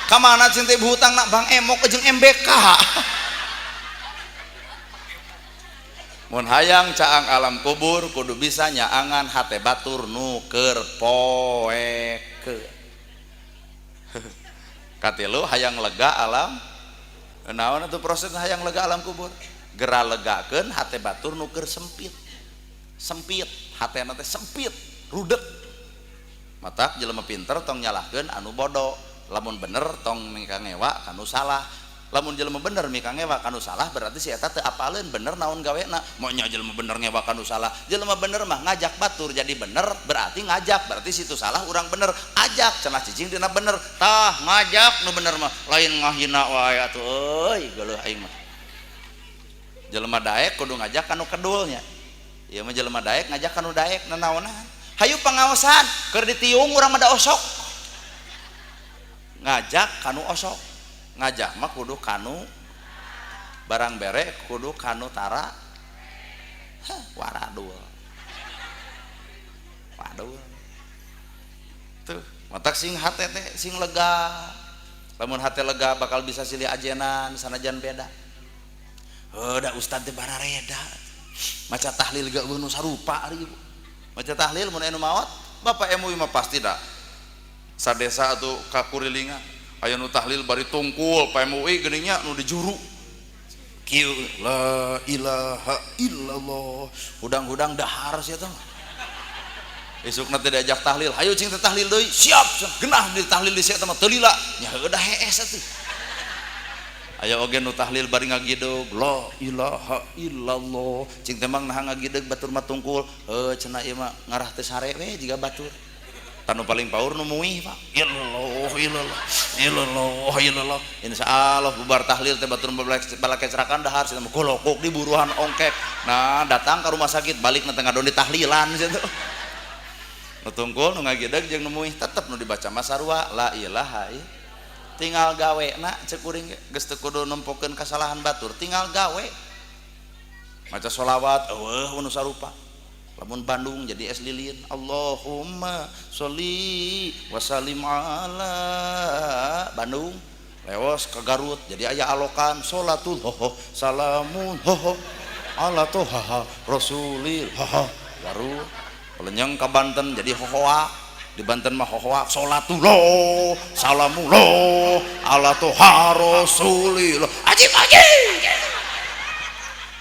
kamana cinta ibu hutang nak Bang Emok jeung MBK mun hayang caang alam kubur kudu bisa nyaangan hate batur nuker poekeun katilu hayang lega alam naon atuh proses hayang lega alam kubur gera legakeun hate batur nuker sempit hatena teh sempit rudek matak jelema pinter tong nyalahkeun anu bodoh lamun bener tong mika ngewa kanu salah lamun jelema bener mika ngewa kanu salah berarti si eta teu apaleun bener naon gawena moal nya jelema bener ngewa kanu salah jelema bener mah ngajak batur jadi bener berarti ngajak berarti situ salah urang bener ajak cenah cicing dina bener tah ngajak nu bener mah lain ngahina wae atuh euy geuleuh aing mah jelema daek kudu ngajak kanu kedulnya ieu mah jelema daek ngajak kanu daek nanaonan hayu pangaosan keur ditiung urang mah da osok ngajak kanu osok ngajak mah kudu kanu barang bere kudu kanu tara waradul tuh matak sing hate teh sing lega lamun hate lega bakal bisa silih ajenan sanajan beda da ustad teh barareda maca tahlil gak nu sarupa ari ibu maca tahlil mun anu maot bapak MUI mah pasti dah sadesa atuh kakurilingan aya nu tahlil bari tungkul pa MUI geuninnya nu di juru kieu la ilaha illallah hudang-hudang dahar sia teh esukna teh diajak tahlil hayu cing teh tahlil deui siap genah di tahlil di sia teh mah teu lila nya heudah hees atuh aya oge nu tahlil bari ngagideg la ilaha illallah cing teh mang nah ngagideg batur mah tungkul cenah ieu mah ngarah teh sare we jiga batur tanu paling paur nu muih Pak ilallah ilallah ilallah ilallah insyaallah bubar tahlil teh batur balake cerakan dahar cenah golokok di buruhan ongkek nah datang ke rumah sakit balik na tengah don di tahlilan situ nu tungkul nu ngagedeg jeung nu muih tetep nu dibaca mah sarua la ilaha illallah tinggal gawe na cek kuring geus teu kudu nempokeun kasalahan batur tinggal gawe maca sholawat eueuh nu sarupa lamun Bandung jadi es lilin Allahumma sholli wa sallim ala Bandung leos ke Garut jadi aya alokan sholatul hoho salamun hoho ala toha rasulil hoho Garut lenyang ke Banten jadi hohoa di Banten mah hohoa sholatul lo salamun lo ala toha rasulil ajib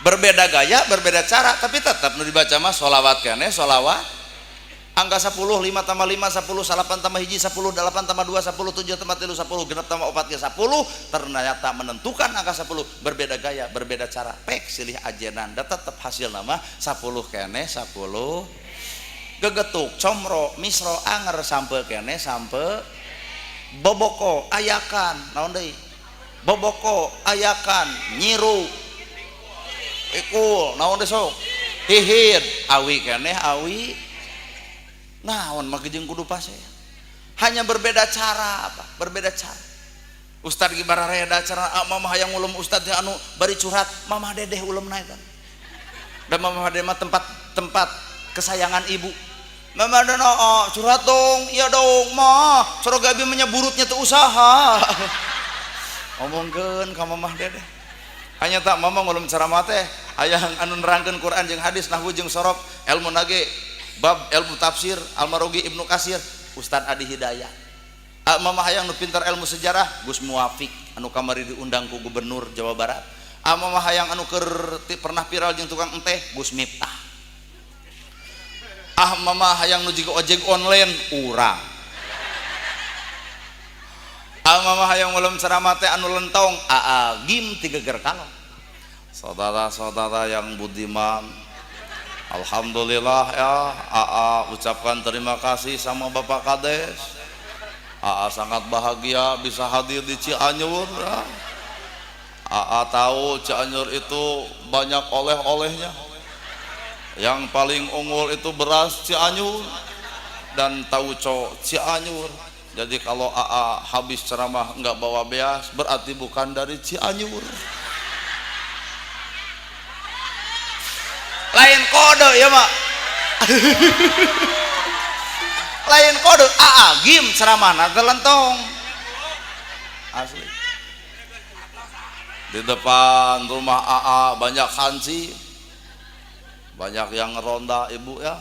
berbeda gaya, berbeda cara, tapi tetap nu dibaca mah sholawat keneh, sholawat angka 10, 5 tambah 5, 10, 8 tambah 1, 10, 8 tambah 2, 10, 7 tambah 3, 10, genep tambah 4, 10, ternyata menentukan angka 10, berbeda gaya, berbeda cara, pek silih ajenan, dan tetap hasil nama 10 keneh, 10 gegetuk, comro, misro, anger, sampe keneh, sampe boboko, ayakan, naon deui boboko, ayakan, nyiru ikul naon teh sok hihid awi keneh awi naon mah jeung kudu pase hanya berbeda cara apa berbeda cara Ustad gibara reda cara mamah hayang ulum ustad anu bari curhat mamah dedeh ulum naik kan dan mamah dedeh mah tempat kesayangan ibu mamah dedeh curhat dong iya dong mah soroga abi menyeburutnya teu usaha ngomongkeun ka mamah dedeh hanya tak mama ngulum ceramah teh hayang anu nerangkeun Quran jeung hadis nahwu jeung sorok ilmu nage bab ilmu tafsir Al-Marogi Ibnu Katsir Ustad Adi Hidayah mama hayang nu pintar ilmu sejarah Gus Muwafiq anu kamari diundang ku gubernur Jawa Barat mama hayang anu keur pernah viral jeung tukang enteh Gus Miftah mama hayang nu jiga ojek online urang mama hayang ulum ceramah teh anu lentong gim 3 ger kalong saudara-saudara yang budiman alhamdulillah ya ucapkan terima kasih sama Bapak Kades sangat bahagia bisa hadir di Cianjur ya. Tahu Cianjur itu banyak oleh-olehnya yang paling unggul itu beras Cianjur dan tauco Cianjur. Jadi kalau habis ceramah nggak bawa beas berarti bukan dari Cianjur. Lain kode ya mak. Lain kode gim ceramah nanti lentong asli. Di depan rumah banyak hansi, banyak yang ngeronda ibu ya.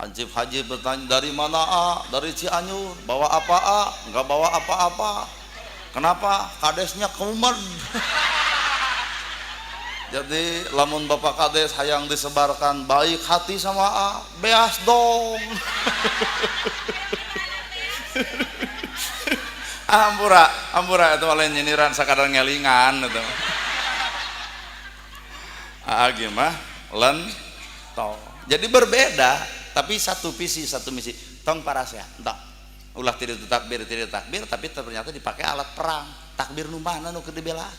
Hansip Haji bertanya dari mana dari Cianjur bawa apa nggak bawa apa-apa kenapa kadesnya kumer jadi lamun Bapak Kades hayang disebarkan baik hati sama beas dong ampura itu lain nyiniran sakadar ngelingan itu gimana lentong jadi berbeda tapi satu visi satu misi tong parasya entah ulah tidak takbir tapi ternyata dipakai alat perang takbir nu mana nu keur dibela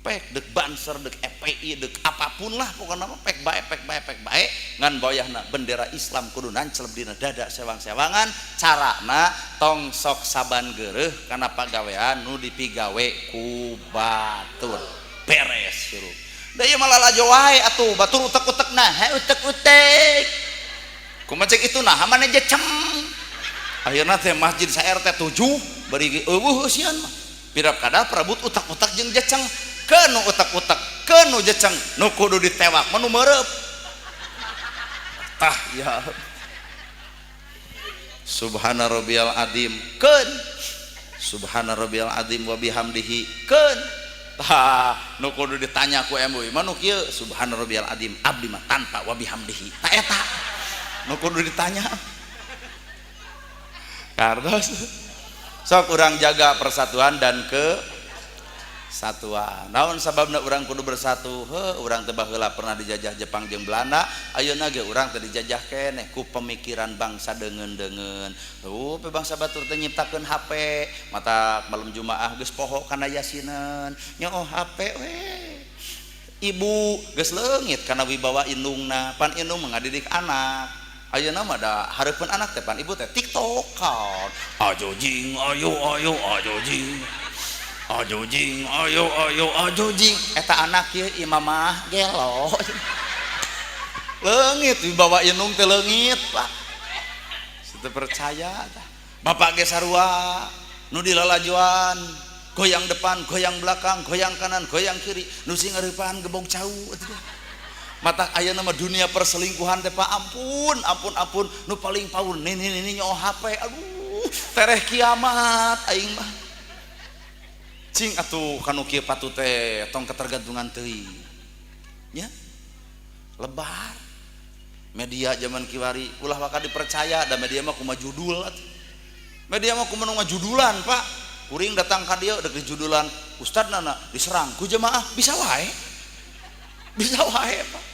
pek dek banser dek FPI dek apapun lah pokoknya pek bae ngan boyahna bendera Islam kudu nancleb dina dada sewang-sewangan carana tong sok saban geureuh kana pagawean nu dipigawe ku batur beres suruh da ieu malah lajo wae atuh batur utek-utekna utek-utek kumaha cek itu nah mana jecem akhirna teh masjid sa RT 7 bari eueuh sian mah pirap kada prabut utak-utak jeung jeceng ke nu utak-utak ke nu jeceng nu kudu ditewak mah nu meureup tah ya subhana rabbiyal azim keun subhana rabbiyal azim wa bihamdihi keun tah nu kudu ditanya ku MUI mah nu kieu subhana rabbiyal azim abdi mah tanpa wa bihamdihi tah eta nu kudu ditanya karena sok urang jaga persatuan dan satuan. Naon sababna urang kudu bersatu? Urang teh baheula pernah dijajah Jepang jeung Belanda, ayeuna ge urang teh dijajah keneh ku pemikiran bangsa deungeun-deungeun. Tuh pe bangsa batur teh nyiptakeun HP, mata malam Jumaah geus poho kana yasineun, nyoh HP we. Ibu geus leungit kana wibawa indungna, pan indung ngadidik anak. Ayeuna mah da hareupeun anak teh pan ibu teh TikTokan. Ajo jing ayo ayo ajo jing. Ajo jing ayo ayo ajo jing. Eta anak ieu imamah gelo. Leungit wibawa indung teh leungit, Pak. Teu percaya tah. Bapak ge sarua nu dilalajuan, goyang depan, goyang belakang, goyang kanan, goyang kiri, nu sing ngeurepan gebog cau atuh. Mata ayeuna mah dunia perselingkuhan teh Pak, ampun ampun ampun, nu paling paul nini nyoh HP. Aduh, tereh kiamat aing mah. Cing atuh kanu kieu patut teh tong ketergantungan teuing. Nya? Lebar. Media zaman kiwari ulah waka dipercaya da media mah kumaha judul atuh. Media mah kumaha ngajudulan, Pak. Kuring datang ka dieu deuk dijudulan ustadna diserang ku jemaah, bisa wae. Bisa wae, Pak.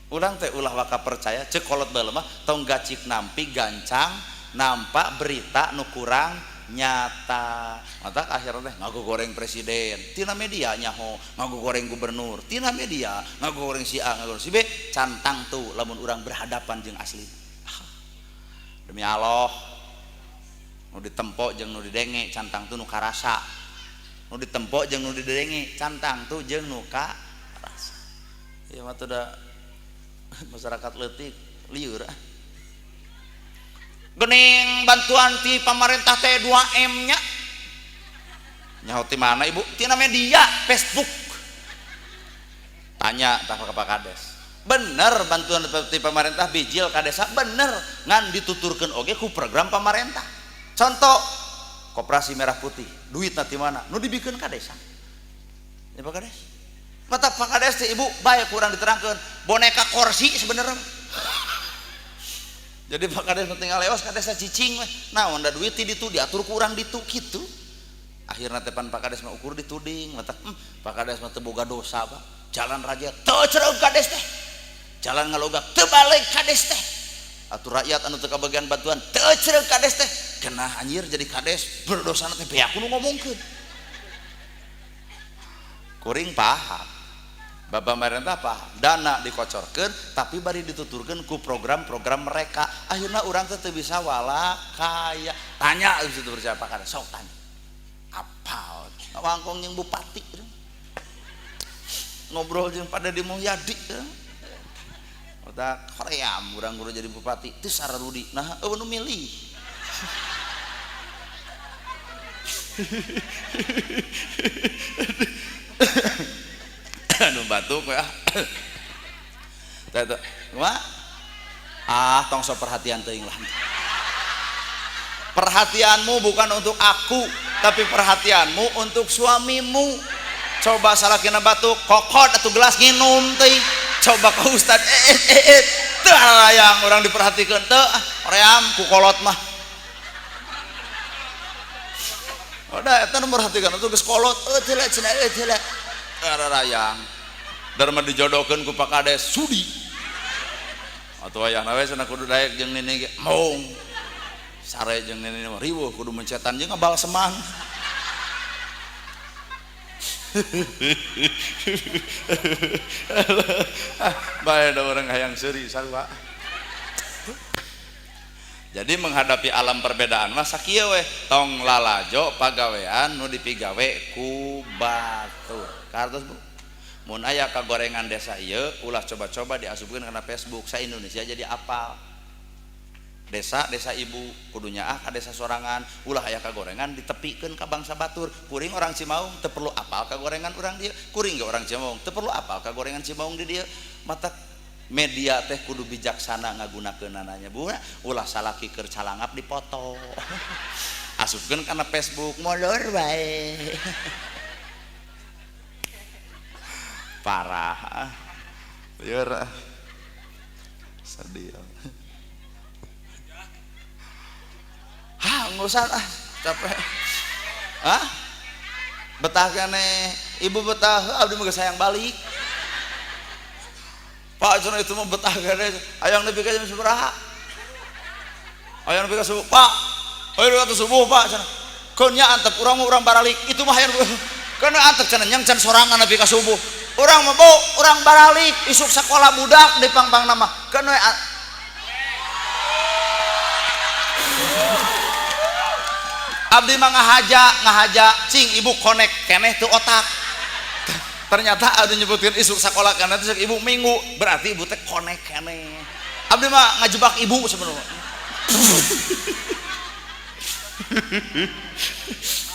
Urang teh ulah waka percaya ceuk kolot bae mah tong gacik nampi gancang nampak berita nu kurang nyata. Mata akhirnya teh ngaku goreng presiden tina media nyaho, ngaku goreng gubernur tina media, ngaku goreng si A, ngaku goreng si B. Cantang tuh lamun urang berhadapan jeung asli. Demi Allah, nu ditempo jeung nu didenge cantang tuh nu karasa. Nu ditempo jeung nu didenge cantang tuh jeung nu karasa. Ieu mah teh da masyarakat leutik lieur ah. Gening bantuan ti pamarentah teh 2M nya. Nyaho ti mana Ibu? Tina media, Facebook. Tanya tah ka Pak Kades. Bener bantuan ti pamarentah bijil ka desa bener ngan dituturkeun oge ku program pamarentah. Contoh Koperasi Merah Putih, duitna ti mana? Nu dibikeun ka desa. Ya Pak Kades. Mata Pak Kades teh Ibu bae kurang diterangkeun boneka kursi sebenarnya. Jadi Pak Kades tinggal lewas ka desa cicing we. Naon da duit ti ditu diatur ku urang ditu kitu. Akhirna teh pan Pak Kades mah ukur dituding, mata Pak Kades mah teu boga dosa, Pak. Jalan raja teu cereug Kades teh. Jalan ngalogak teu balik Kades teh. Atuh rakyat anu teu kabagian bantuan teu cereug Kades teh. Kenah anjir jadi Kades berdosana teh beak nu ngomongkeun. Kuring paham. Bapak pemerintah paham, dana dikocorkeun tapi bari dituturkeun ku program-program mereka. Akhirna urang teh teu bisa wala kaya. Tanya geus itu percaya Pak Kades, sok tanya. Apal, wangkong jeung bupati. Ngobrol jeung pada di Mulyadi. Udah hoream urang guru jadi bupati teu sararudi. Nah, eueuh nu milih. Anu batuk ya. Tah kumaha? Tong sok perhatian teuing lah. Perhatianmu bukan untuk aku, tapi perhatianmu untuk suamimu. Coba salakina batuk, kokot atuh gelas nginum teuing. Coba ka ustad teu yang orang diperhatikeun teu ream ku kolot mah. Udah eta nu merhatikeun atuh geus kolot teu cenah teu rarayang darma dijodohkeun ku Pak Kades sudi atuh ayahna we cenah kudu daek jeung nini ge maung sare jeung nini mah riweuh kudu mencetan jeung ngabal semang. Bae da urang hayang seuri sarua. Jadi menghadapi alam perbedaan mah sakieu we tong lalajo pagawean nu dipigawe ku batur. Kartos Bu. Mun aya kagorengan desa ieu ulah coba-coba diasupkeun kana Facebook sa Indonesia jadi apal. Desa ibu kudu nyaah ka desa sorangan, ulah aya kagorengan ditepikeun ka bangsa batur. Kuring orang Cimaung teu perlu apal kagorengan urang dieu. Kuring ge orang Cimaung teu perlu apal kagorengan Cimaung di dieu. Mata media teh kudu bijaksana ngagunakeunananya Bu. Ulah salaki keur calangap dipoto. Asupkeun kana Facebook molor wae. Parah. Lieur. Sedih. Nggak usah capek. betah kene ibu betah abdi mah sayang balik Pak cenah itu mah betah kene hayang nepi ka jam sabaraha hayang nepi ka subuh Pak hayang ka subuh Pak cenah keun nya antep urang baralik itu mah hayang kana antep cenah nyang can sorangan nepi ka subuh urang mah bau urang baralik isuk sekolah budak di pang-pang nama keun we abdi mah ngahaja cing ibu konek keneh teu otak ternyata ada nyebutkeun isuk sakola kana teh ibu minggu berarti ibu teh konek keneh abdi mah ngajebak ibu sebenarnya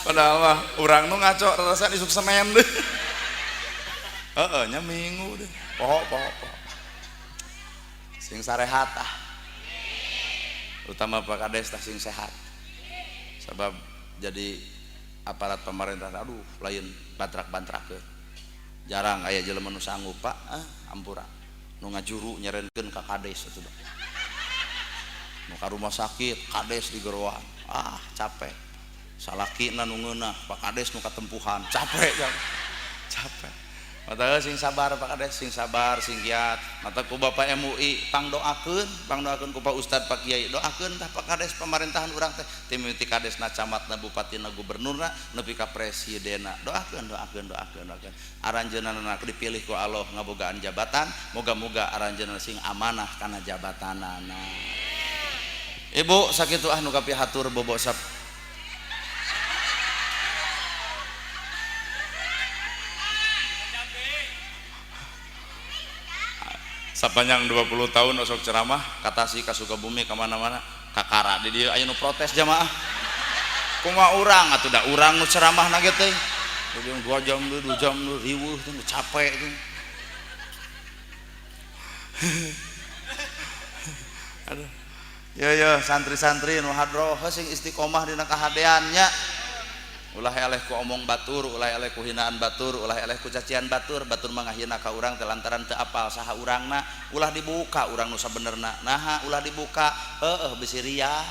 padahal mah urang nu ngaco rarasan isuk Senin deh nya minggu deh poho sing sarehat utama Pak Kades tah sing sehat sebab jadi aparat pemerintah aduh lain bantrak ke jarang aya jelema nu sanggup Pak ampura nu ngajuru nyerenkeun ka Kades atuh nu ka rumah sakit Kades digeroan capek salakina nu ngeunah Pak Kades nu katempuhan capek mata sing sabar Pak Kades sing sabar sing giat mata ku Bapak MUI pangdoakeun ku Pak Ustad Pak Kiai doakeun tah Pak Kades pemerintahan urang teh ti mimiti kadesna camatna bupatina gubernurna nepi ka presidenna doakeun aranjeunna dipilih ku Allah ngabogaan jabatan moga-moga aranjeunna sing amanah kana jabatanana Ibu sakitu nu kapihatur bobo sap sepanjang 20 tahun osok ceramah kata si ka Sukabumi kemana-mana kakara di dia aya nu protes jamaah kumaha urang atuh da urang nu ceramah na ge teh 2 jam riweuh teh capek teh aduh ya santri-santri nu hadroh sing istiqomah dina kahadeannya ulah eleh ku omong batur ulah eleh ku hinaan batur ulah eleh ku cacian batur mah ngahina ka urang teh lantaran teu apal saha urangna ulah dibuka urang nu sabenerna naha ulah dibuka bisi ria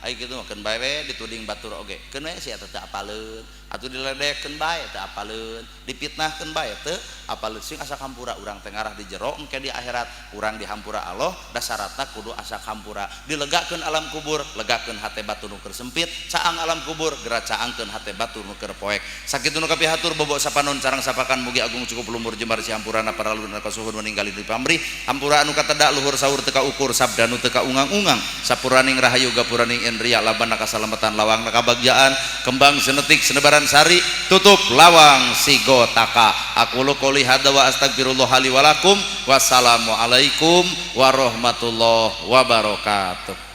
ai kitu mah keun bae we dituding batur oge keun we sia teu apaleun atuh diledekkeun bae teu apaleun dipitnahkeun bae teu apaleun sing asa kampura urang teh ngarah di jero engke di akhirat urang dihampura Allah da syaratna kudu asa kampura dilegakeun alam kubur legakeun hate batu nu keur sempit caang alam kubur geura caangkeun hate batu nu keur poek sakitu nu kapihatur bobo sapanon carang sapakan mugi agung cukup lumur jembar si hampurana para luluhurna kasuhun meninggali di pamrih hampura anu kateda luhur saur teu ukur sabda nu teu ungang-ungang sapuraning rahayu gapuraning indria laban kasalamatan lawang kabagjaan kembang senetik senebaran sari tutup lawang sigotaka aku qouli hadza wa astagfirullah li wa lakum wassalamu alaikum warahmatullahi wabarakatuh.